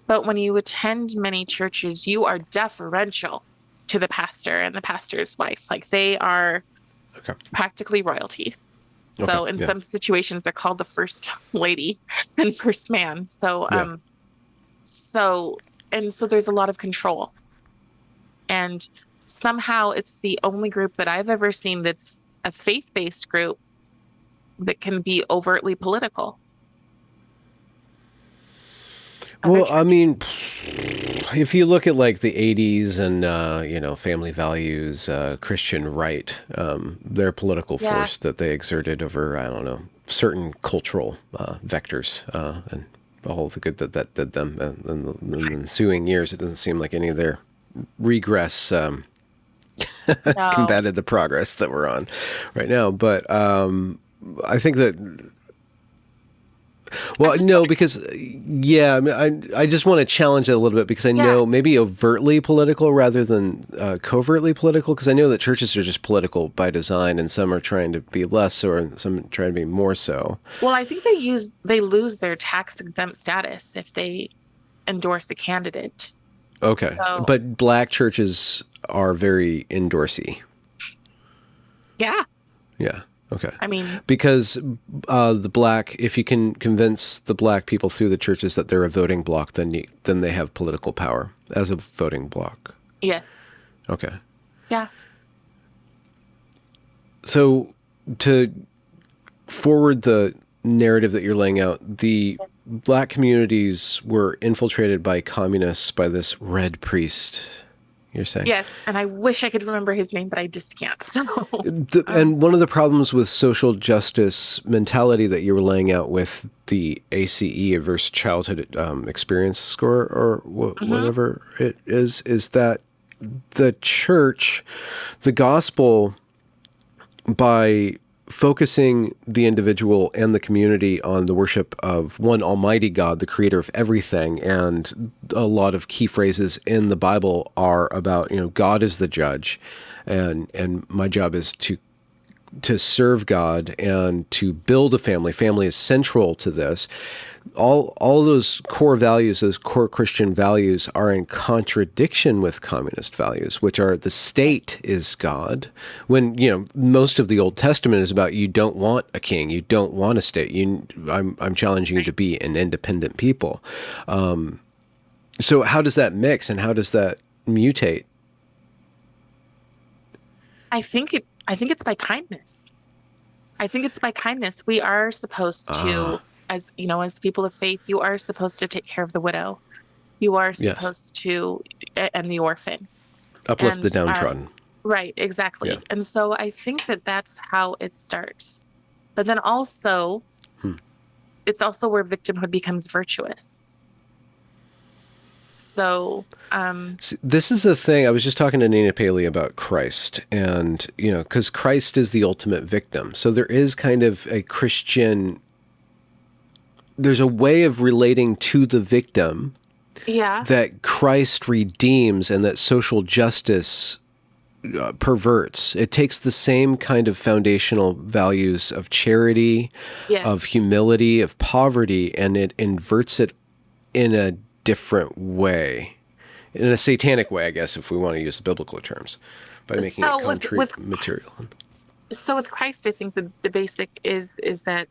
But when you attend many churches, you are deferential to the pastor and the pastor's wife. Like they are Okay. practically royalty. So Okay, in yeah. some situations, they're called the first lady and first man. So, Yeah. so there's a lot of control. And somehow it's the only group that I've ever seen that's a faith-based group that can be overtly political. Well, I mean, if you look at like the 80s and, family values, Christian right, their political Yeah. force that they exerted over, I don't know, certain cultural vectors and all the good that did them. And in the ensuing years, it doesn't seem like any of their regress combated the progress that we're on right now. But I think that... Well, no, because, yeah, I mean, I just want to challenge it a little bit because I know maybe overtly political rather than covertly political, because I know that churches are just political by design and some are trying to be less so and some trying to be more so. Well, I think they lose their tax exempt status if they endorse a candidate. Okay. So- But black churches are very endorsey. Yeah. Yeah. Okay. I mean, Because if you can convince the black people through the churches that they're a voting bloc, then they have political power as a voting bloc. yes. Okay. Yeah. So to forward the narrative that you're laying out, the black communities were infiltrated by communists, by this red priest. you're saying. Yes, and I wish I could remember his name, but I just can't. So, And one of the problems with social justice mentality that you were laying out with the ACE, Adverse Childhood Experience Score, or mhm. whatever it is that the church, the gospel, by focusing the individual and the community on the worship of one almighty God, the creator of everything, and a lot of key phrases in the Bible are about, God is the judge, and my job is to serve God and to build a family. Family is central to this. All those core values, those core Christian values, are in contradiction with communist values, which are the state is God. When most of the Old Testament is about you don't want a king, you don't want a state. I'm challenging you to Right. be an independent people. So how does that mix and how does that mutate? I think it's by kindness. I think it's by kindness. We are supposed to, Ah, as as people of faith, you are supposed to take care of the widow. You are yes. supposed to, and the orphan. Uplift the And downtrodden. right, Yeah. exactly. And so I think that that's how it starts. But then also, Hmm. it's also where victimhood becomes virtuous. So, This is a thing. I was just talking to Nina Paley about Christ, and because Christ is the ultimate victim, so there is kind of a Christian. There's a way of relating to the victim yeah, that Christ redeems, and that social justice perverts. It takes the same kind of foundational values of charity, of yes. humility, of poverty, and it inverts it in a different way, in a satanic way, I guess, if we want to use the biblical terms, by making it So concrete material. with Christ, I think the basic is that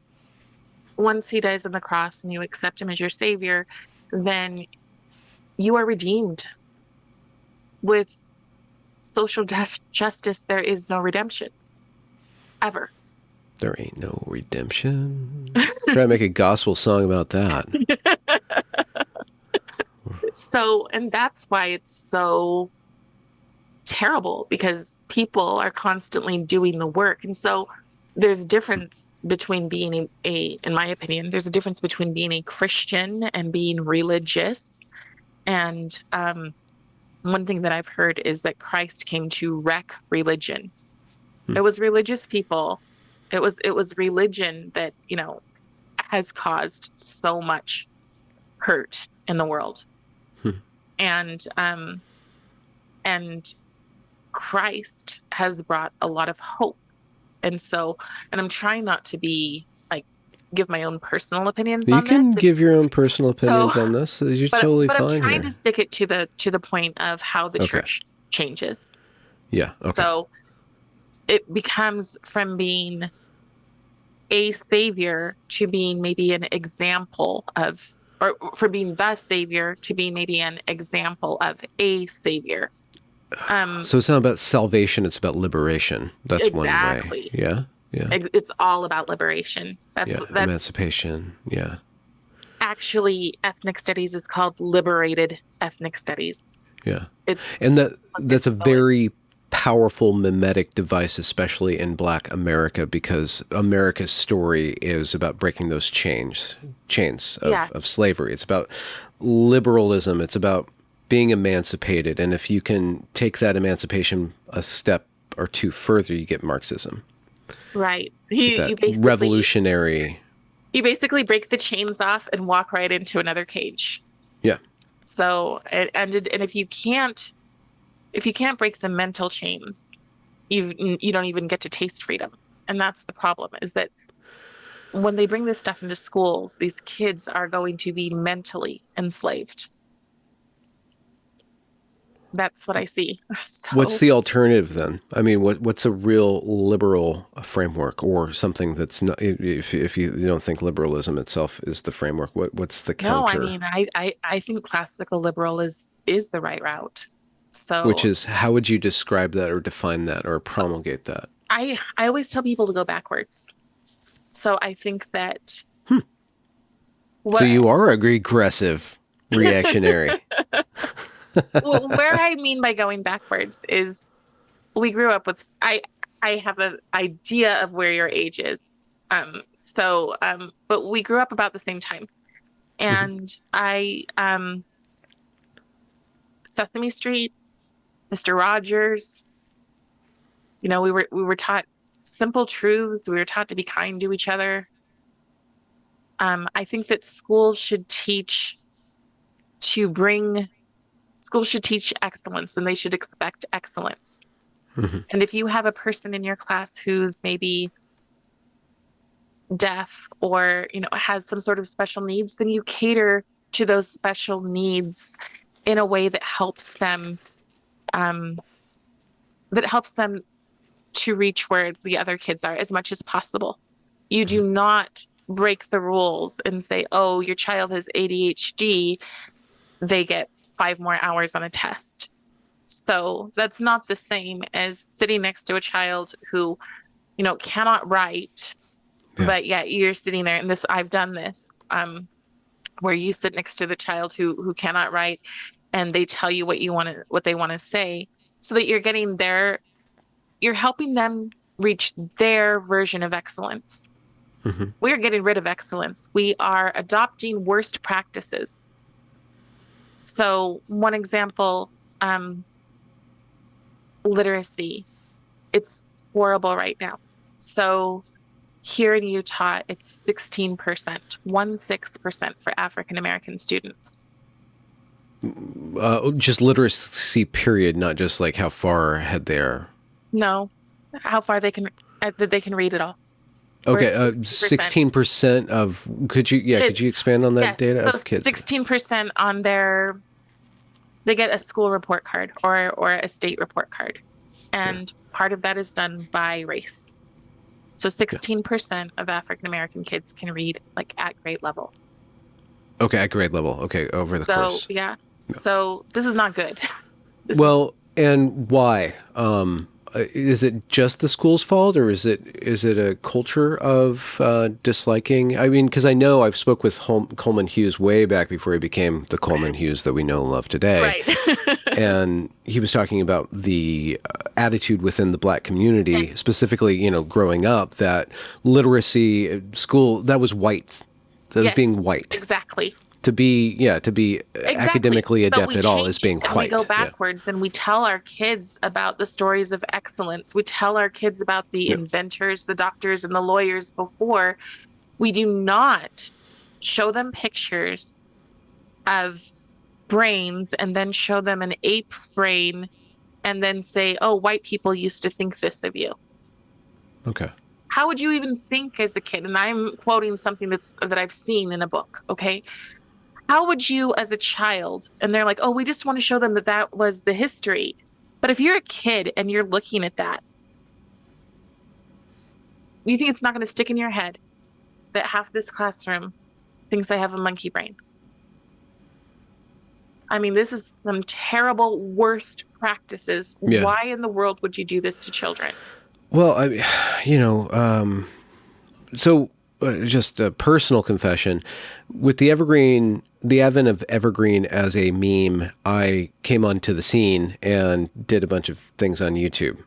once he dies on the cross and you accept him as your savior, then you are redeemed. With social justice, there is no redemption ever. There ain't no redemption. Try to make a gospel song about that. So, and that's why it's so terrible because people are constantly doing the work. And so there's a difference between being in my opinion, there's a difference between being a Christian and being religious. And one thing that I've heard is that Christ came to wreck religion. Hmm. It was religious people. It was religion that, has caused so much hurt in the world. Hmm. And Christ has brought a lot of hope. And so, and I'm trying not to be like give my own personal opinions You on this. can give your own personal So, opinions on this. You're but totally I'm fine trying to here. stick it to the point of how the Okay. church changes. Yeah. Okay. So it becomes from being a savior to being maybe an example of, or for being the savior to being maybe an example of a savior. So it's not about salvation, it's about liberation. That's one way. Exactly. Yeah. Yeah. It's all about liberation. That's Yeah. that's Emancipation. Yeah. actually ethnic studies is called liberated ethnic studies. Yeah. It's And what that's this a so is. very powerful mimetic device, especially in Black America, because America's story is about breaking those chains Yeah, of slavery. It's about liberalism. It's about being emancipated. And if you can take that emancipation a step or two further, you get Marxism. right. Get You that you basically revolutionary. you basically break the chains off and walk right into another cage. Yeah. So and if you can't break the mental chains, you don't even get to taste freedom. And that's the problem is that when they bring this stuff into schools, these kids are going to be mentally enslaved. That's what I see. What's So the alternative then? I mean, what's a real liberal framework, or something that's not? If you don't think liberalism itself is the framework, what's the no, I counter? mean, I think classical liberal is the right route. Which So is, how would you describe that, or define that, or promulgate that? I always tell people to go backwards. So I think that So what you are a regressive reactionary. Well, where I mean by going backwards is we grew up with I have an idea of where your age is. But we grew up about the same time. Hmm. And I Sesame Street, Mr. Rogers, we were taught simple truths. We were taught to be kind to each other. I think that to bring schools should teach excellence and they should expect excellence. Hmm. And if you have a person in your class who's maybe deaf or, has some sort of special needs, then you cater to those special needs in a way um, that helps them to reach where the other kids are as much as possible. You do not break the rules and say, oh, your child has ADHD, they get 5 more hours on a test. So that's not the same as sitting next to a child who, cannot write, Yeah. but yet you're sitting there and I've done this, where you sit next to the child who cannot write and they tell you what they want to say so that you're helping them reach their version of excellence. Hmm. We're getting rid of excellence. We are adopting worst practices. So one example, literacy. It's horrible right now. So here in Utah, it's 16%, 16% for African American students. Just literacy, period, not just like how far ahead they are. No, how far they can read at all. We're Okay, at 16%. 16% of, could you Kids, expand on that yes. data So of kids? 16% they get a school report card or a state report card. Yeah. And part of that is done by race. So 16% of African American kids can read like at grade level. Okay, at grade level. Okay, over the So course. yeah. Yeah. So this is not good. This is Well, and why? Is it just the school's fault, or is it a culture of disliking? I mean, because I know I've spoke with Coleman Hughes way back before he became the Coleman Hughes that we know and love today, right. and he was talking about the attitude within the black community, Yes. specifically, growing up, that literacy school that was white, that was Yes. being white. Exactly. To be Exactly. academically So adept we at all is change being it and we go white. Yeah. backwards and we tell our kids about the stories of excellence. We tell our kids about the Yeah. inventors, the doctors, and the lawyers before. We do not show them pictures of brains and then show them an ape's brain and then say, oh, white people used to think this of you. Okay. How would you even think as a kid? And I'm quoting something that I've seen in a book, okay? How would you as a child, and they're like, oh, we just want to show them that was the history. But if you're a kid and you're looking at that, you think it's not going to stick in your head that half this classroom thinks I have a monkey brain? I mean, this is some terrible, worst practices. Yeah. Why in the world would you do this to children? Well, so just a personal confession. With the advent of Evergreen as a meme, I came onto the scene and did a bunch of things on YouTube.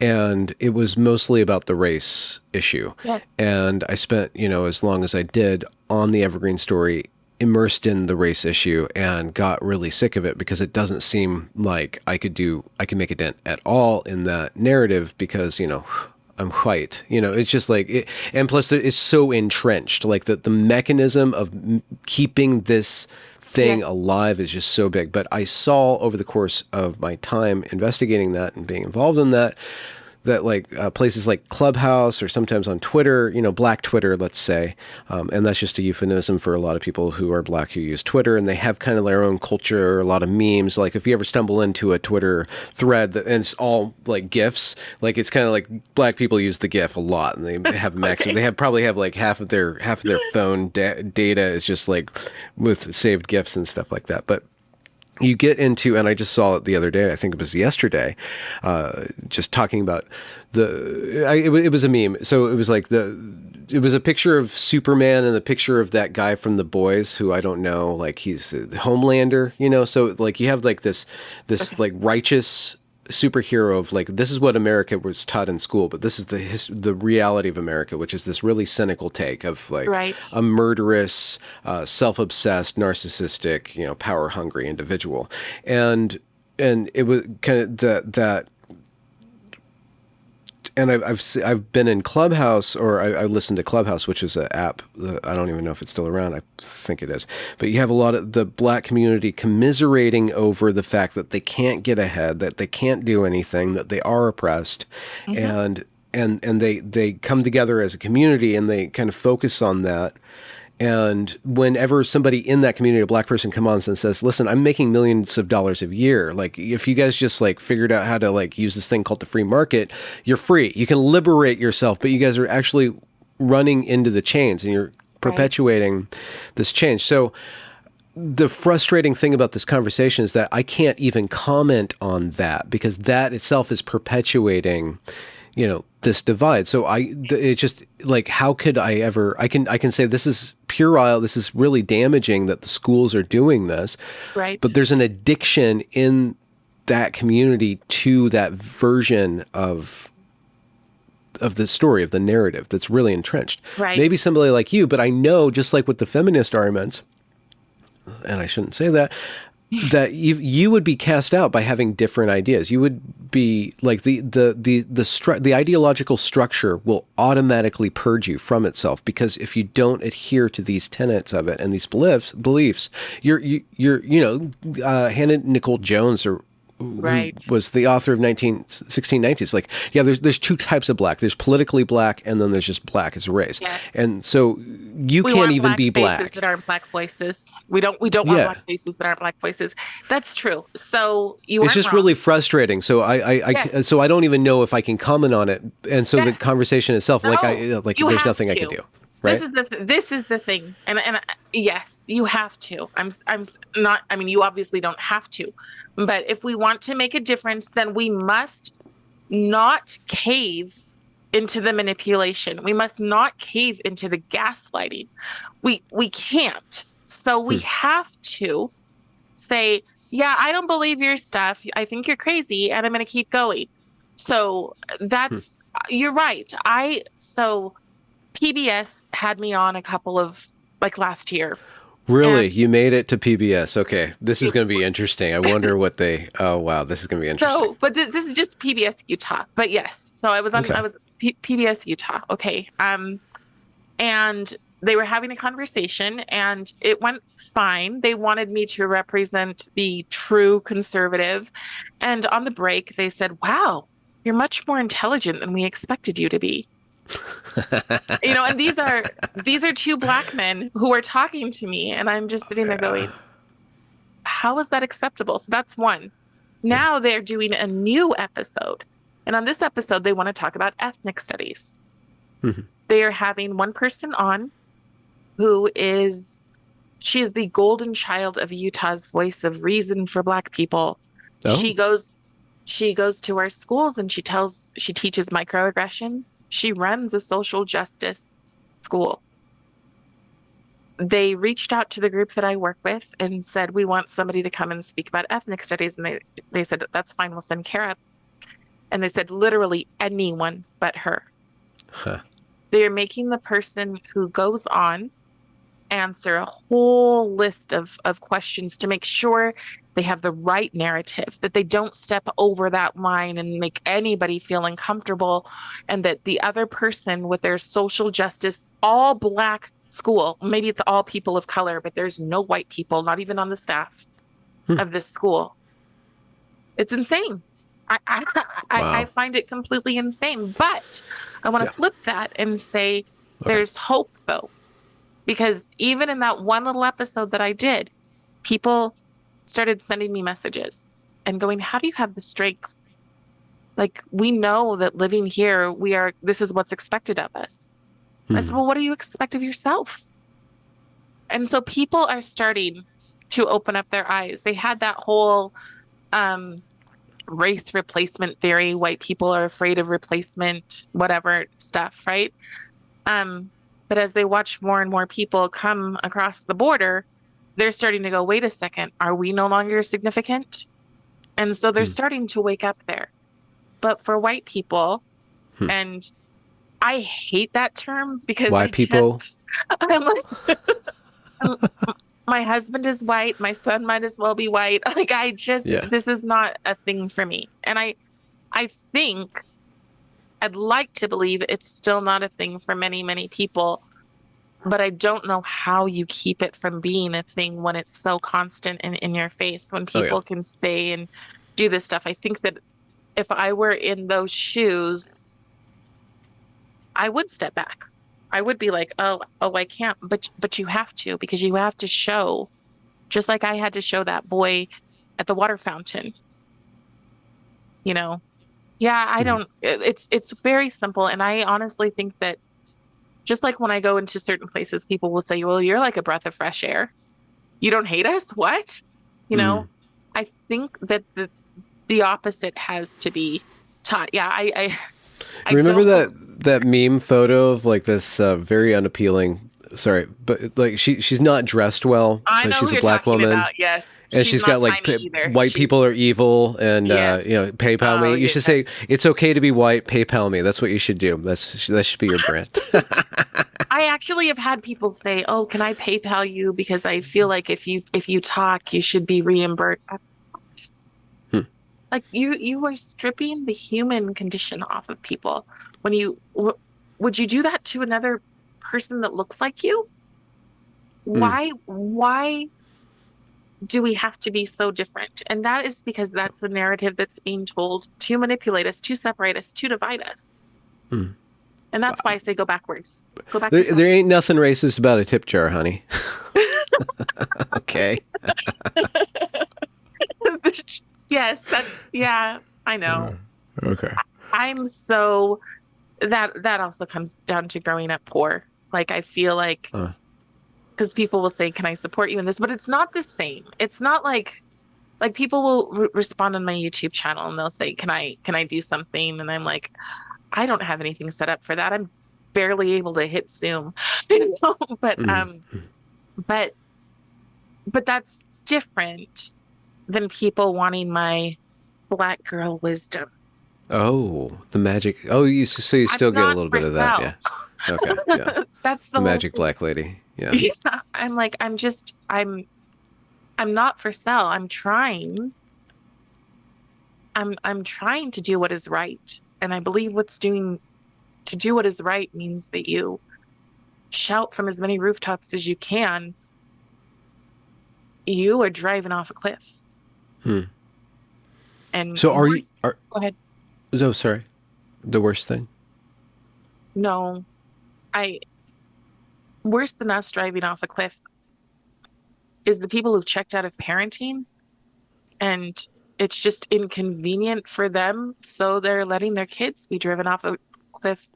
And it was mostly about the race issue. Yeah. And I spent, as long as I did on the Evergreen story, immersed in the race issue and got really sick of it because it doesn't seem like I can make a dent at all in that narrative because, I'm white, it's just like it, and plus it's so entrenched, like the mechanism of keeping this thing Yes. alive is just so big. But I saw over the course of my time investigating that and being involved in that like places like Clubhouse or sometimes on Twitter, Black Twitter, let's say, and that's just a euphemism for a lot of people who are Black who use Twitter, and they have kind of their own culture, a lot of memes. Like if you ever stumble into a Twitter thread and it's all like GIFs, like it's kind of like Black people use the GIF a lot, and they have Okay. They probably have like half of their phone data is just like with saved GIFs and stuff like that, but. you get into, and I just saw it the other day, I think it was yesterday, just talking about it was a meme. So it was like it was a picture of Superman and the picture of that guy from The Boys who I don't know, like he's the Homelander, you know? So like you have like this Okay. like righteous superhero of like, this is what America was taught in school, but this is the reality of America, which is this really cynical take of like Right. a murderous, self-obsessed, narcissistic, you know, power-hungry individual. And it was kind of that and I've been in Clubhouse, or I listened to Clubhouse, which is an app. I don't even know if it's still around. I think it is. But you have a lot of the black community commiserating over the fact that they can't get ahead, that they can't do anything, that they are oppressed, Hmm. and they come together as a community and they kind of focus on that. And whenever somebody in that community, a black person, comes on and says, listen, I'm making millions of dollars a year. Like, if you guys just like figured out how to like use this thing called the free market, you're free. You can liberate yourself, but you guys are actually running into the chains and you're Right. perpetuating this change. So the frustrating thing about this conversation is that I can't even comment on that because that itself is perpetuating, you know, this divide. So it just like, how could I ever, I can say this is puerile. This is really damaging that the schools are doing this, Right. but there's an addiction in that community to that version of the story, of the narrative that's really entrenched. Maybe Right. somebody like you, but I know just like with the feminist arguments, and I shouldn't say that, that you would be cast out by having different ideas. You would be like the ideological structure will automatically purge you from itself, because if you don't adhere to these tenets of it and these beliefs, you're Hannah Nicole Jones, or who Right. was the author of 1690s. Like, yeah, there's two types of black. There's politically black, and then there's just black as a race. Yes. And so you We can't want even black be faces black. that aren't black voices. We don't want Yeah. black faces that aren't black voices. That's true. So you It's aren't just really wrong. frustrating. So Yes. so I don't even know if I can comment on it. And so the Yes. conversation itself, No. like You there's have nothing I can to. do. Right. This is the thing. And yes, you have to. Not, I mean, you obviously don't have to. But if we want to make a difference, then we must not cave into the manipulation. We must not cave into the gaslighting. We can't. So we have to say, yeah, I don't believe your stuff. I think you're crazy, and I'm going to keep going. So that's, you're right. So PBS had me on a couple of, like, last year. Really? And You made it to PBS. Okay. This is going to be interesting. I wonder what they, oh, wow. This is going to be interesting. so, but this is just PBS Utah. But yes, so I Okay. was PBS Utah. Okay. And they were having a conversation and it went fine. They wanted me to represent the true conservative. And on the break, they said, wow, you're much more intelligent than we expected you to be. And these are two black men who are talking to me, and I'm just sitting there Yeah. going, how is that acceptable? So that's one. Yeah. Now they're doing a new episode. And on this episode, they want to talk about ethnic studies. Mhm. They are having one person on she is the golden child of Utah's voice of reason for black people. Oh, She goes to our schools and she teaches microaggressions. She runs a social justice school. They reached out to the group that I work with and said, we want somebody to come and speak about ethnic studies. And they said, that's fine, we'll send Carob. And they said, literally anyone but her. huh. They are making the person who goes on answer a whole list of questions to make sure they have the right narrative, that they don't step over that line and make anybody feel uncomfortable, and that the other person with their social justice, all black school, maybe it's all people of color, but there's no white people, not even on the staff of this school. It's insane. I Wow. find it completely insane. But I want to Yeah. flip that and say Okay. there's hope, though. Because even in that one little episode that I did, people started sending me messages and going, how do you have the strength? Like, we know that living here, this is what's expected of us. I said, well, what do you expect of yourself? And so people are starting to open up their eyes. They had that whole um, race replacement theory. White people are afraid of replacement, whatever stuff, right? Um, but as they watch more and more people come across the border, they're starting to go, wait a second, are we no longer significant? And so they're Hmm. starting to wake up there. But for white people, Hmm. and I hate that term because Why I people? just, I'm like, I'm- my husband is white. My son might as well be white. Like, Yeah. this is not a thing for me. And I think I'd like to believe it's still not a thing for many, many people, but I don't know how you keep it from being a thing when it's so constant and in your face, when Oh yeah. people can say and do this stuff. I think that if I were in those shoes, I would step back. I would be like, oh, I can't, but you have to because you have to show, just like I had to show that boy at the water fountain, you know. Yeah, I Hmm. don't it's very simple and I honestly think that just like when I go into certain places, people will say, "Well, you're like a breath of fresh air. You don't hate us? What?" You Hmm. know, I think that the opposite has to be taught. Yeah, I Remember don't that meme photo of like this very unappealing. Sorry, but like she's not dressed well, I but know who she's a you're black talking woman, about. Yes, and she's she's not got like tiny either. white She's people are evil, and yes. PayPal me. Oh, You should say yes. it's okay to be white. PayPal me. That's what you should do. That should be your brand. I actually have had people say, "Oh, can I PayPal you because I feel like if you talk, you should be reimbursed." Hmm. Like you are stripping the human condition off of people. When would you do that to another person that looks like you? Hmm. Why do we have to be so different? And that is because that's the narrative that's being told to manipulate us, to separate us, to divide us. Hmm. And that's why I say go backwards. Go back to There ain't science. nothing racist about a tip jar, honey. Okay. Yes, yeah, I know. Okay. I'm so that also comes down to growing up poor. Like I feel like Uh, because people will say, "Can I support you in this?" But it's not the same. It's not like people will respond on my YouTube channel and they'll say, can I do something?" And I'm like, I don't have anything set up for that. I'm barely able to hit Zoom. You know? mm. But but that's different than people wanting my black girl wisdom. Oh, the magic. Oh, so you I'm still get a not little for bit of that, sale. yeah. Okay, yeah. That's The the whole magic thing. black lady, yeah. Yeah, I'm like, I'm not for sale. I'm trying to do what is right. And I believe to do what is right means that you shout from as many rooftops as you can. You are driving off a cliff. Hmm. And So are you worse, are go ahead. oh sorry. The worst thing? No, I worse than us driving off a cliff is the people who've checked out of parenting and it's just inconvenient for them. So they're letting their kids be driven off a cliff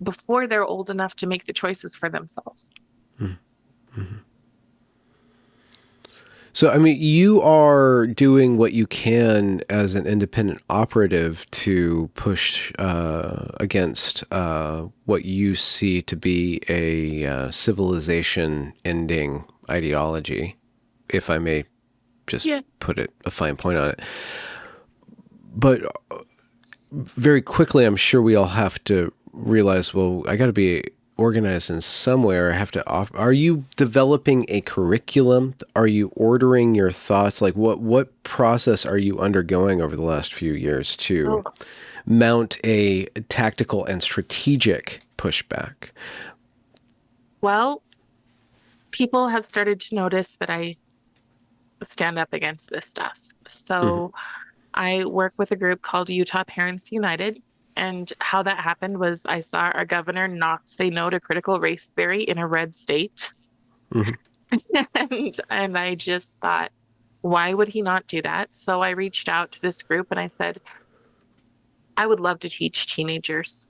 before they're old enough to make the choices for themselves. Hmm. Mhm. So I mean, you are doing what you can as an independent operative to push against what you see to be a civilization-ending ideology, if I may just Yeah. put a fine point on it. But very quickly, I'm sure we all have to realize, well, I got to be organized in some way, or I have to are you developing a curriculum? Are you ordering your thoughts? Like what process are you undergoing over the last few years to Oh, mount a tactical and strategic pushback? well, people have started to notice that I stand up against this stuff. Hmm. So I work with a group called Utah Parents United. And how that happened was I saw our governor not say no to critical race theory in a red state. Hmm. And I just thought, why would he not do that? So I reached out to this group and I said, I would love to teach teenagers.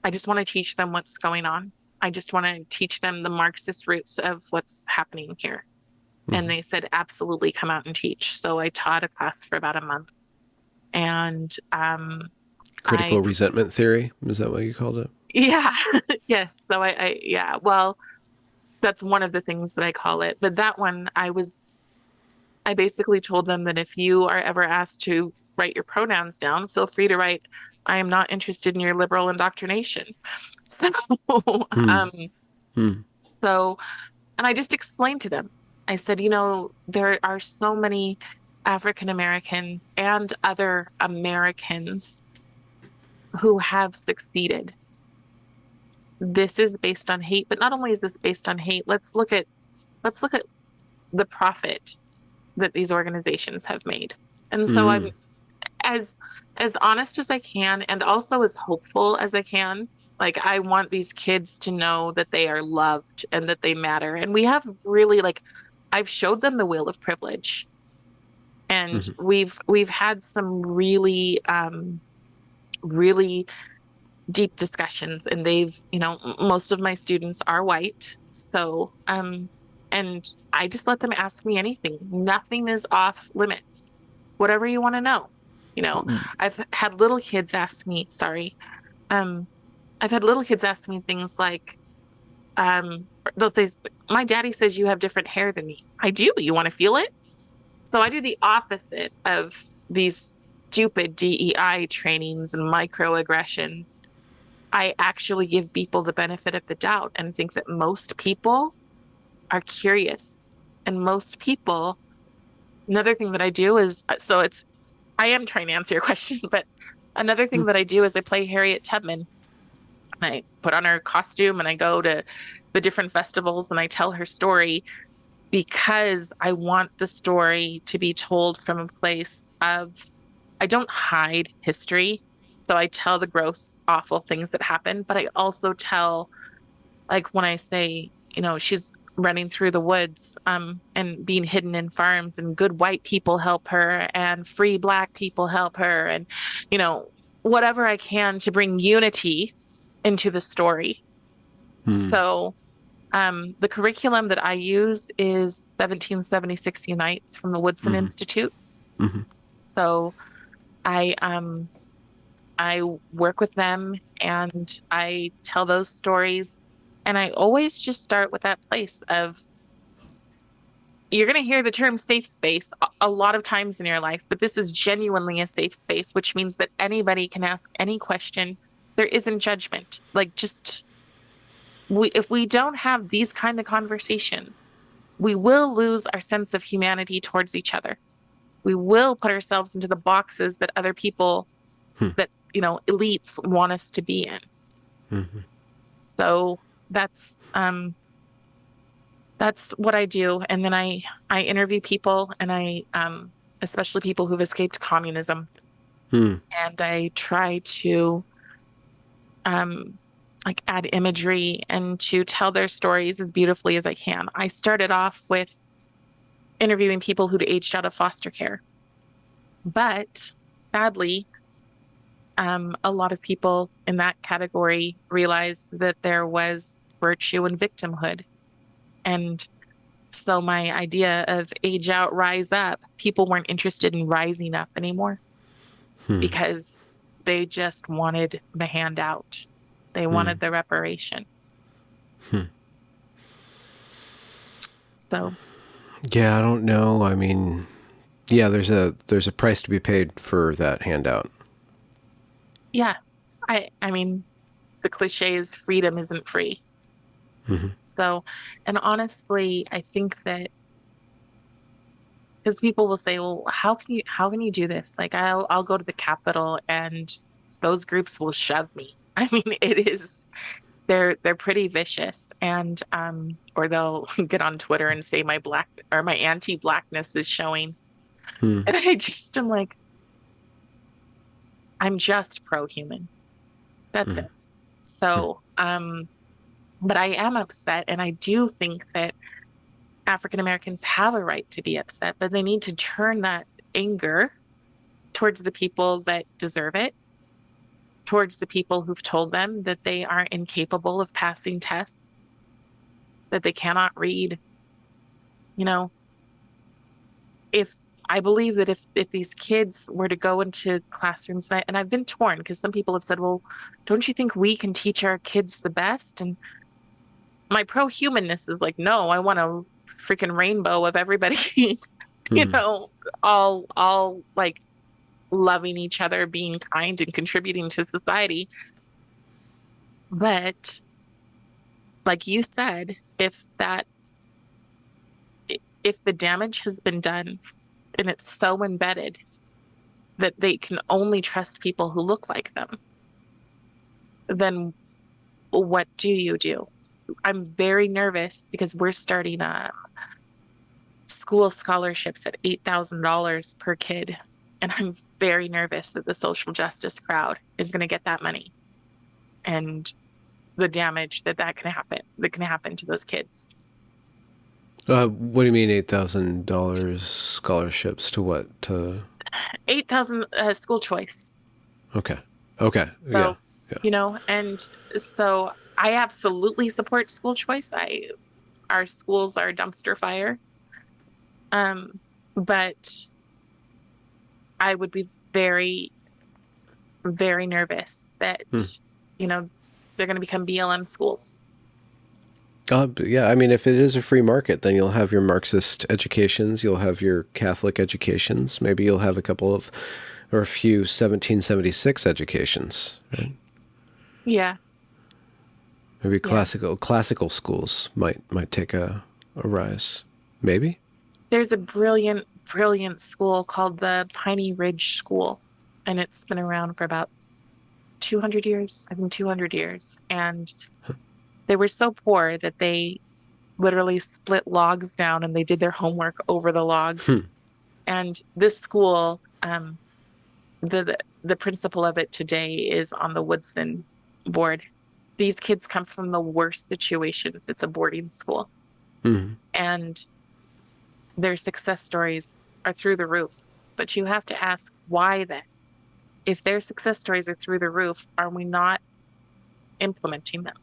I just want to teach them what's going on. I just want to teach them the Marxist roots of what's happening here. And they said, absolutely come out and teach. So I taught a class for about a month. And Critical resentment theory, is that what you called it? yeah, yes. So yeah, well, that's one of the things that I call it. But that one, I basically told them that if you are ever asked to write your pronouns down, feel free to write, I am not interested in your liberal indoctrination. So, Hmm. um, Hmm. so, and I just explained to them, I said, there are so many African Americans and other Americans who have succeeded. This is based on hate, but not only is this based on hate, let's look at the profit that these organizations have made. And so I'm Hmm. as as honest as I can and also as hopeful as I can. Like I want these kids to know that they are loved and that they matter. And we have really like I've showed them the wheel of privilege. And Hmm. we've had some really deep discussions and most of my students are white. So and I just let them ask me anything. Nothing is off limits. Whatever you want to know. You know, I've had little kids ask me, sorry. Um I've had little kids ask me things like um they'll say my daddy says you have different hair than me. I do. You want to feel it? So I do the opposite of these stupid DEI trainings and microaggressions. I actually give people the benefit of the doubt and think that most people are curious. And most people, another thing that I do is, I am trying to answer your question, but another thing that I do is I play Harriet Tubman. I put on her costume and I go to the different festivals and I tell her story because I want the story to be told from a place of, I don't hide history. So I tell the gross, awful things that happen, but I also tell, like when I say, she's running through the woods, and being hidden in farms, and good white people help her, and free black people help her, and, you know, whatever I can to bring unity into the story. Hmm. So, the curriculum that I use is 1776 Unites from the Woodson Hmm. Institute. Hmm. So I I work with them and I tell those stories. And I always just start with that place of you're going to hear the term safe space a lot of times in your life, but this is genuinely a safe space, which means that anybody can ask any question. There isn't judgment. Like just if we don't have these kind of conversations, we will lose our sense of humanity towards each other. We will put ourselves into the boxes that other people Hmm. that, elites want us to be in. Hmm. So that's what I do. And then I interview people and I especially people who've escaped communism. Hmm. And I try to um like add imagery and to tell their stories as beautifully as I can. I started off with interviewing people who'd aged out of foster care. But sadly, a lot of people in that category realized that there was virtue in victimhood. And so my idea of age out, rise up, people weren't interested in rising up anymore Hmm. because they just wanted the handout. They Hmm. wanted the reparation. Hmm. So Yeah, I don't know. I mean, yeah, there's a price to be paid for that handout. yeah, I mean, the cliche is freedom isn't free. Hmm. So, and honestly, I think that because people will say, well, how can you do this? Like I'll go to the Capitol and those groups will shove me. I mean, they're pretty vicious and or they'll get on Twitter and say my black or my anti-blackness is showing. Hmm. And I just am like, I'm just pro-human. That's Hmm. it. So, but I am upset and I do think that African Americans have a right to be upset, but they need to turn that anger towards the people that deserve it, towards the people who've told them that they are incapable of passing tests, that they cannot read, you know. if I believe that if these kids were to go into classrooms, and I've been torn because some people have said, well, don't you think we can teach our kids the best? And my pro-humanness is like, no, I want a freaking rainbow of everybody, you Hmm. know, all like loving each other, being kind and contributing to society. But like you said, if the damage has been done and it's so embedded that they can only trust people who look like them, then what do you do? I'm very nervous because we're starting school scholarships at $8,000 per kid. And I'm very nervous that the social justice crowd is going to get that money and the damage that can happen to those kids. What do you mean $8,000 scholarships to what? To 8,000 school choice. okay, okay, yeah, So, yeah. and so I absolutely support school choice. Our schools are a dumpster fire. But I would be very, very nervous that, Hmm. you know, they're going to become BLM schools. Yeah, I mean, if it is a free market, then you'll have your Marxist educations, you'll have your Catholic educations, maybe you'll have a couple of, or a few 1776 educations, right? Yeah, Maybe yeah. classical schools might take a rise. Maybe. There's a brilliant, brilliant school called the Piney Ridge School, and it's been around for about 200 years, I think 200 years. And they were so poor that they literally split logs down and they did their homework over the logs. Hmm. And this school, the principal of it today is on the Woodson board. These kids come from the worst situations. It's a boarding school, Hmm. and their success stories are through the roof. But you have to ask why then? If their success stories are through the roof, are we not implementing them?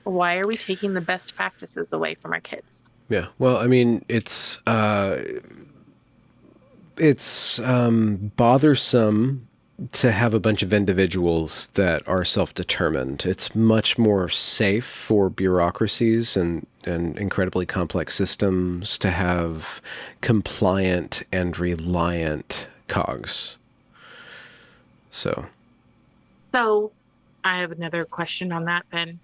Why are we taking the best practices away from our kids? Yeah. Well, I mean, it's bothersome to have a bunch of individuals that are self-determined. It's much more safe for bureaucracies and incredibly complex systems to have compliant and reliant cogs. So, So I have another question on that then.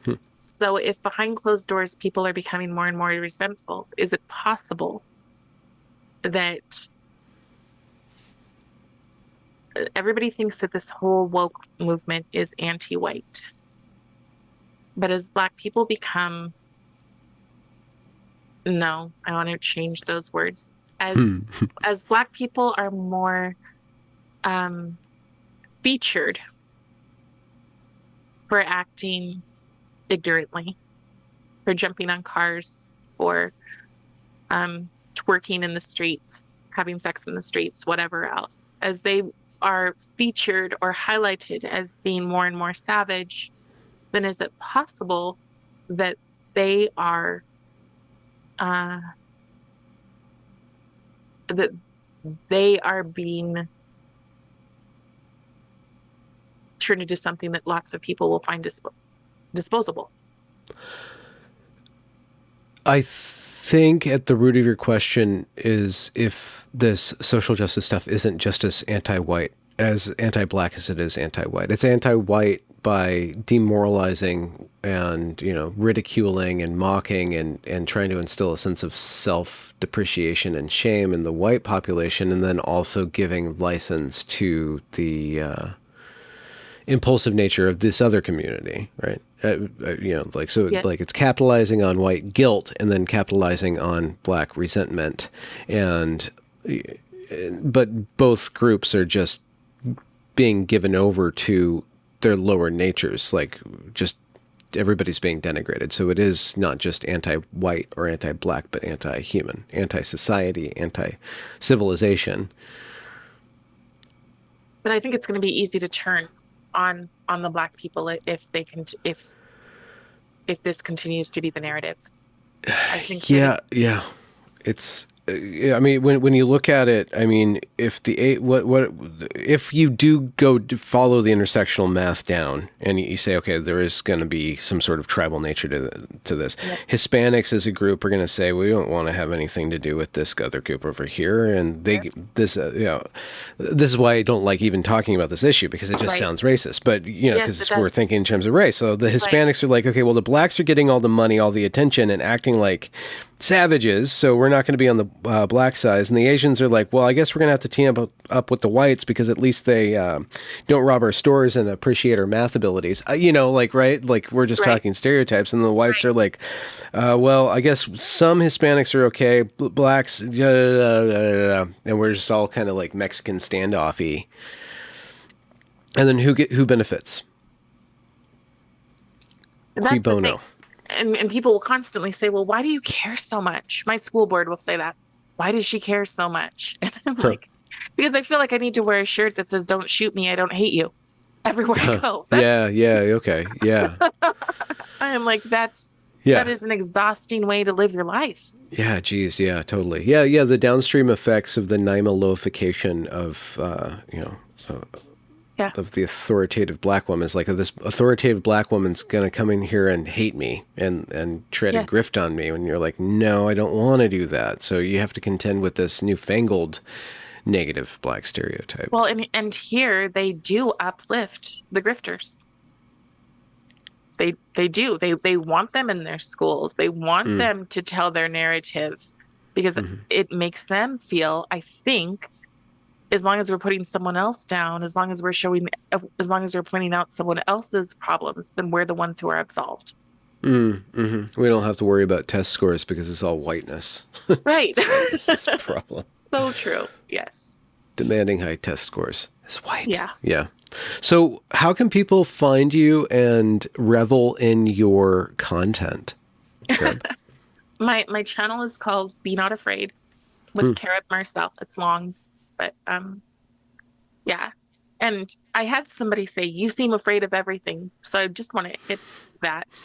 hmm. So if behind closed doors people are becoming more and more resentful, is it possible that everybody thinks that this whole woke movement is anti-white? But as Black people become, no, I want to change those words. Hmm. As Black people are more um, featured for acting ignorantly, for jumping on cars, for twerking in the streets, having sex in the streets, whatever else, as they are featured or highlighted as being more and more savage, then is it possible that they are uh, that they are being turned into something that lots of people will find disposable? I think at the root of your question is if this social justice stuff isn't just as anti-white, as anti-black as it is anti-white. It's anti-white by demoralizing and, ridiculing and mocking and trying to instill a sense of self-depreciation and shame in the white population, and then also giving license to the impulsive nature of this other community, right? Yes. Like it's capitalizing on white guilt and then capitalizing on black resentment, and but both groups are just being given over to their lower natures, like just everybody's being denigrated. So it is not just anti-white or anti-black, but anti-human, anti-society, anti-civilization. But I think it's going to be easy to turn on the Black people if they can if this continues to be the narrative. I think that Yeah, yeah. it's I mean, when you look at it, I mean, if what if you do go to follow the intersectional math down, and you say, okay, there is going to be some sort of tribal nature to this. Yep. Hispanics as a group are going to say, we don't want to have anything to do with this other group over here, and Sure. this this is why I don't like even talking about this issue, because it just Right. sounds racist. But Yes, it because we're does. thinking in terms of race, so the Right. Hispanics are like, okay, well, the blacks are getting all the money, all the attention, and acting like savages, so we're not going to be on the black side. And the Asians are like, well, I guess we're going to have to team up with the whites, because at least they don't rob our stores and appreciate our math abilities. Like, right? Like, we're just Right. talking stereotypes. And the whites Right. are like, well, I guess some Hispanics are okay, blacks, da, da, da, da, da. And we're just all kind of like Mexican standoffy. And then who benefits? And Qui that's the thing. bono? And people will constantly say, well, why do you care so much? My school board will say that. Why does she care so much? And I'm Huh. like, because I feel like I need to wear a shirt that says, don't shoot me, I don't hate you, everywhere I go. That's Yeah, okay, yeah, I am like, that yeah. is an exhausting way to live your life. Yeah, geez, yeah, totally. Yeah, the downstream effects of the nihilification of, Yeah. of the authoritative black woman is like, this authoritative black woman's going to come in here and hate me and try to Yeah. grift on me. And you're like, no, I don't want to do that. So you have to contend with this newfangled negative black stereotype. Well, and here they do uplift the grifters. They do. They want them in their schools. They want them to tell their narrative because it makes them feel, I think, as long as we're putting someone else down, as long as we're pointing out someone else's problems, then we're the ones who are absolved. We don't have to worry about test scores because it's all whiteness. Right. This is a problem. So true. Yes. Demanding high test scores is white. Yeah. Yeah. So how can people find you and revel in your content? Good. My channel is called Be Not Afraid with Carob Marcelle. It's long, but yeah. And I had somebody say, you seem afraid of everything. So I just want to hit that.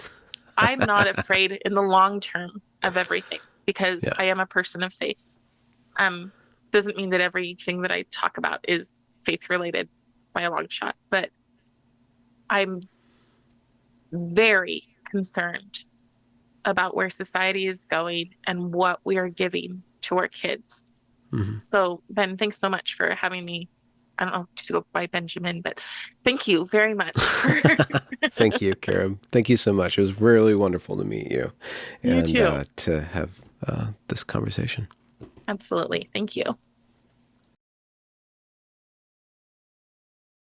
I'm not afraid in the long term of everything because Yeah. I am a person of faith. Doesn't mean that everything that I talk about is faith related by a long shot, but I'm very concerned about where society is going and what we are giving to our kids. So, Ben, thanks so much for having me. I don't know to go by Benjamin, but thank you very much. Thank you, Carob. Thank you so much. It was really wonderful to meet you. You And too. to have this conversation. Absolutely. Thank you.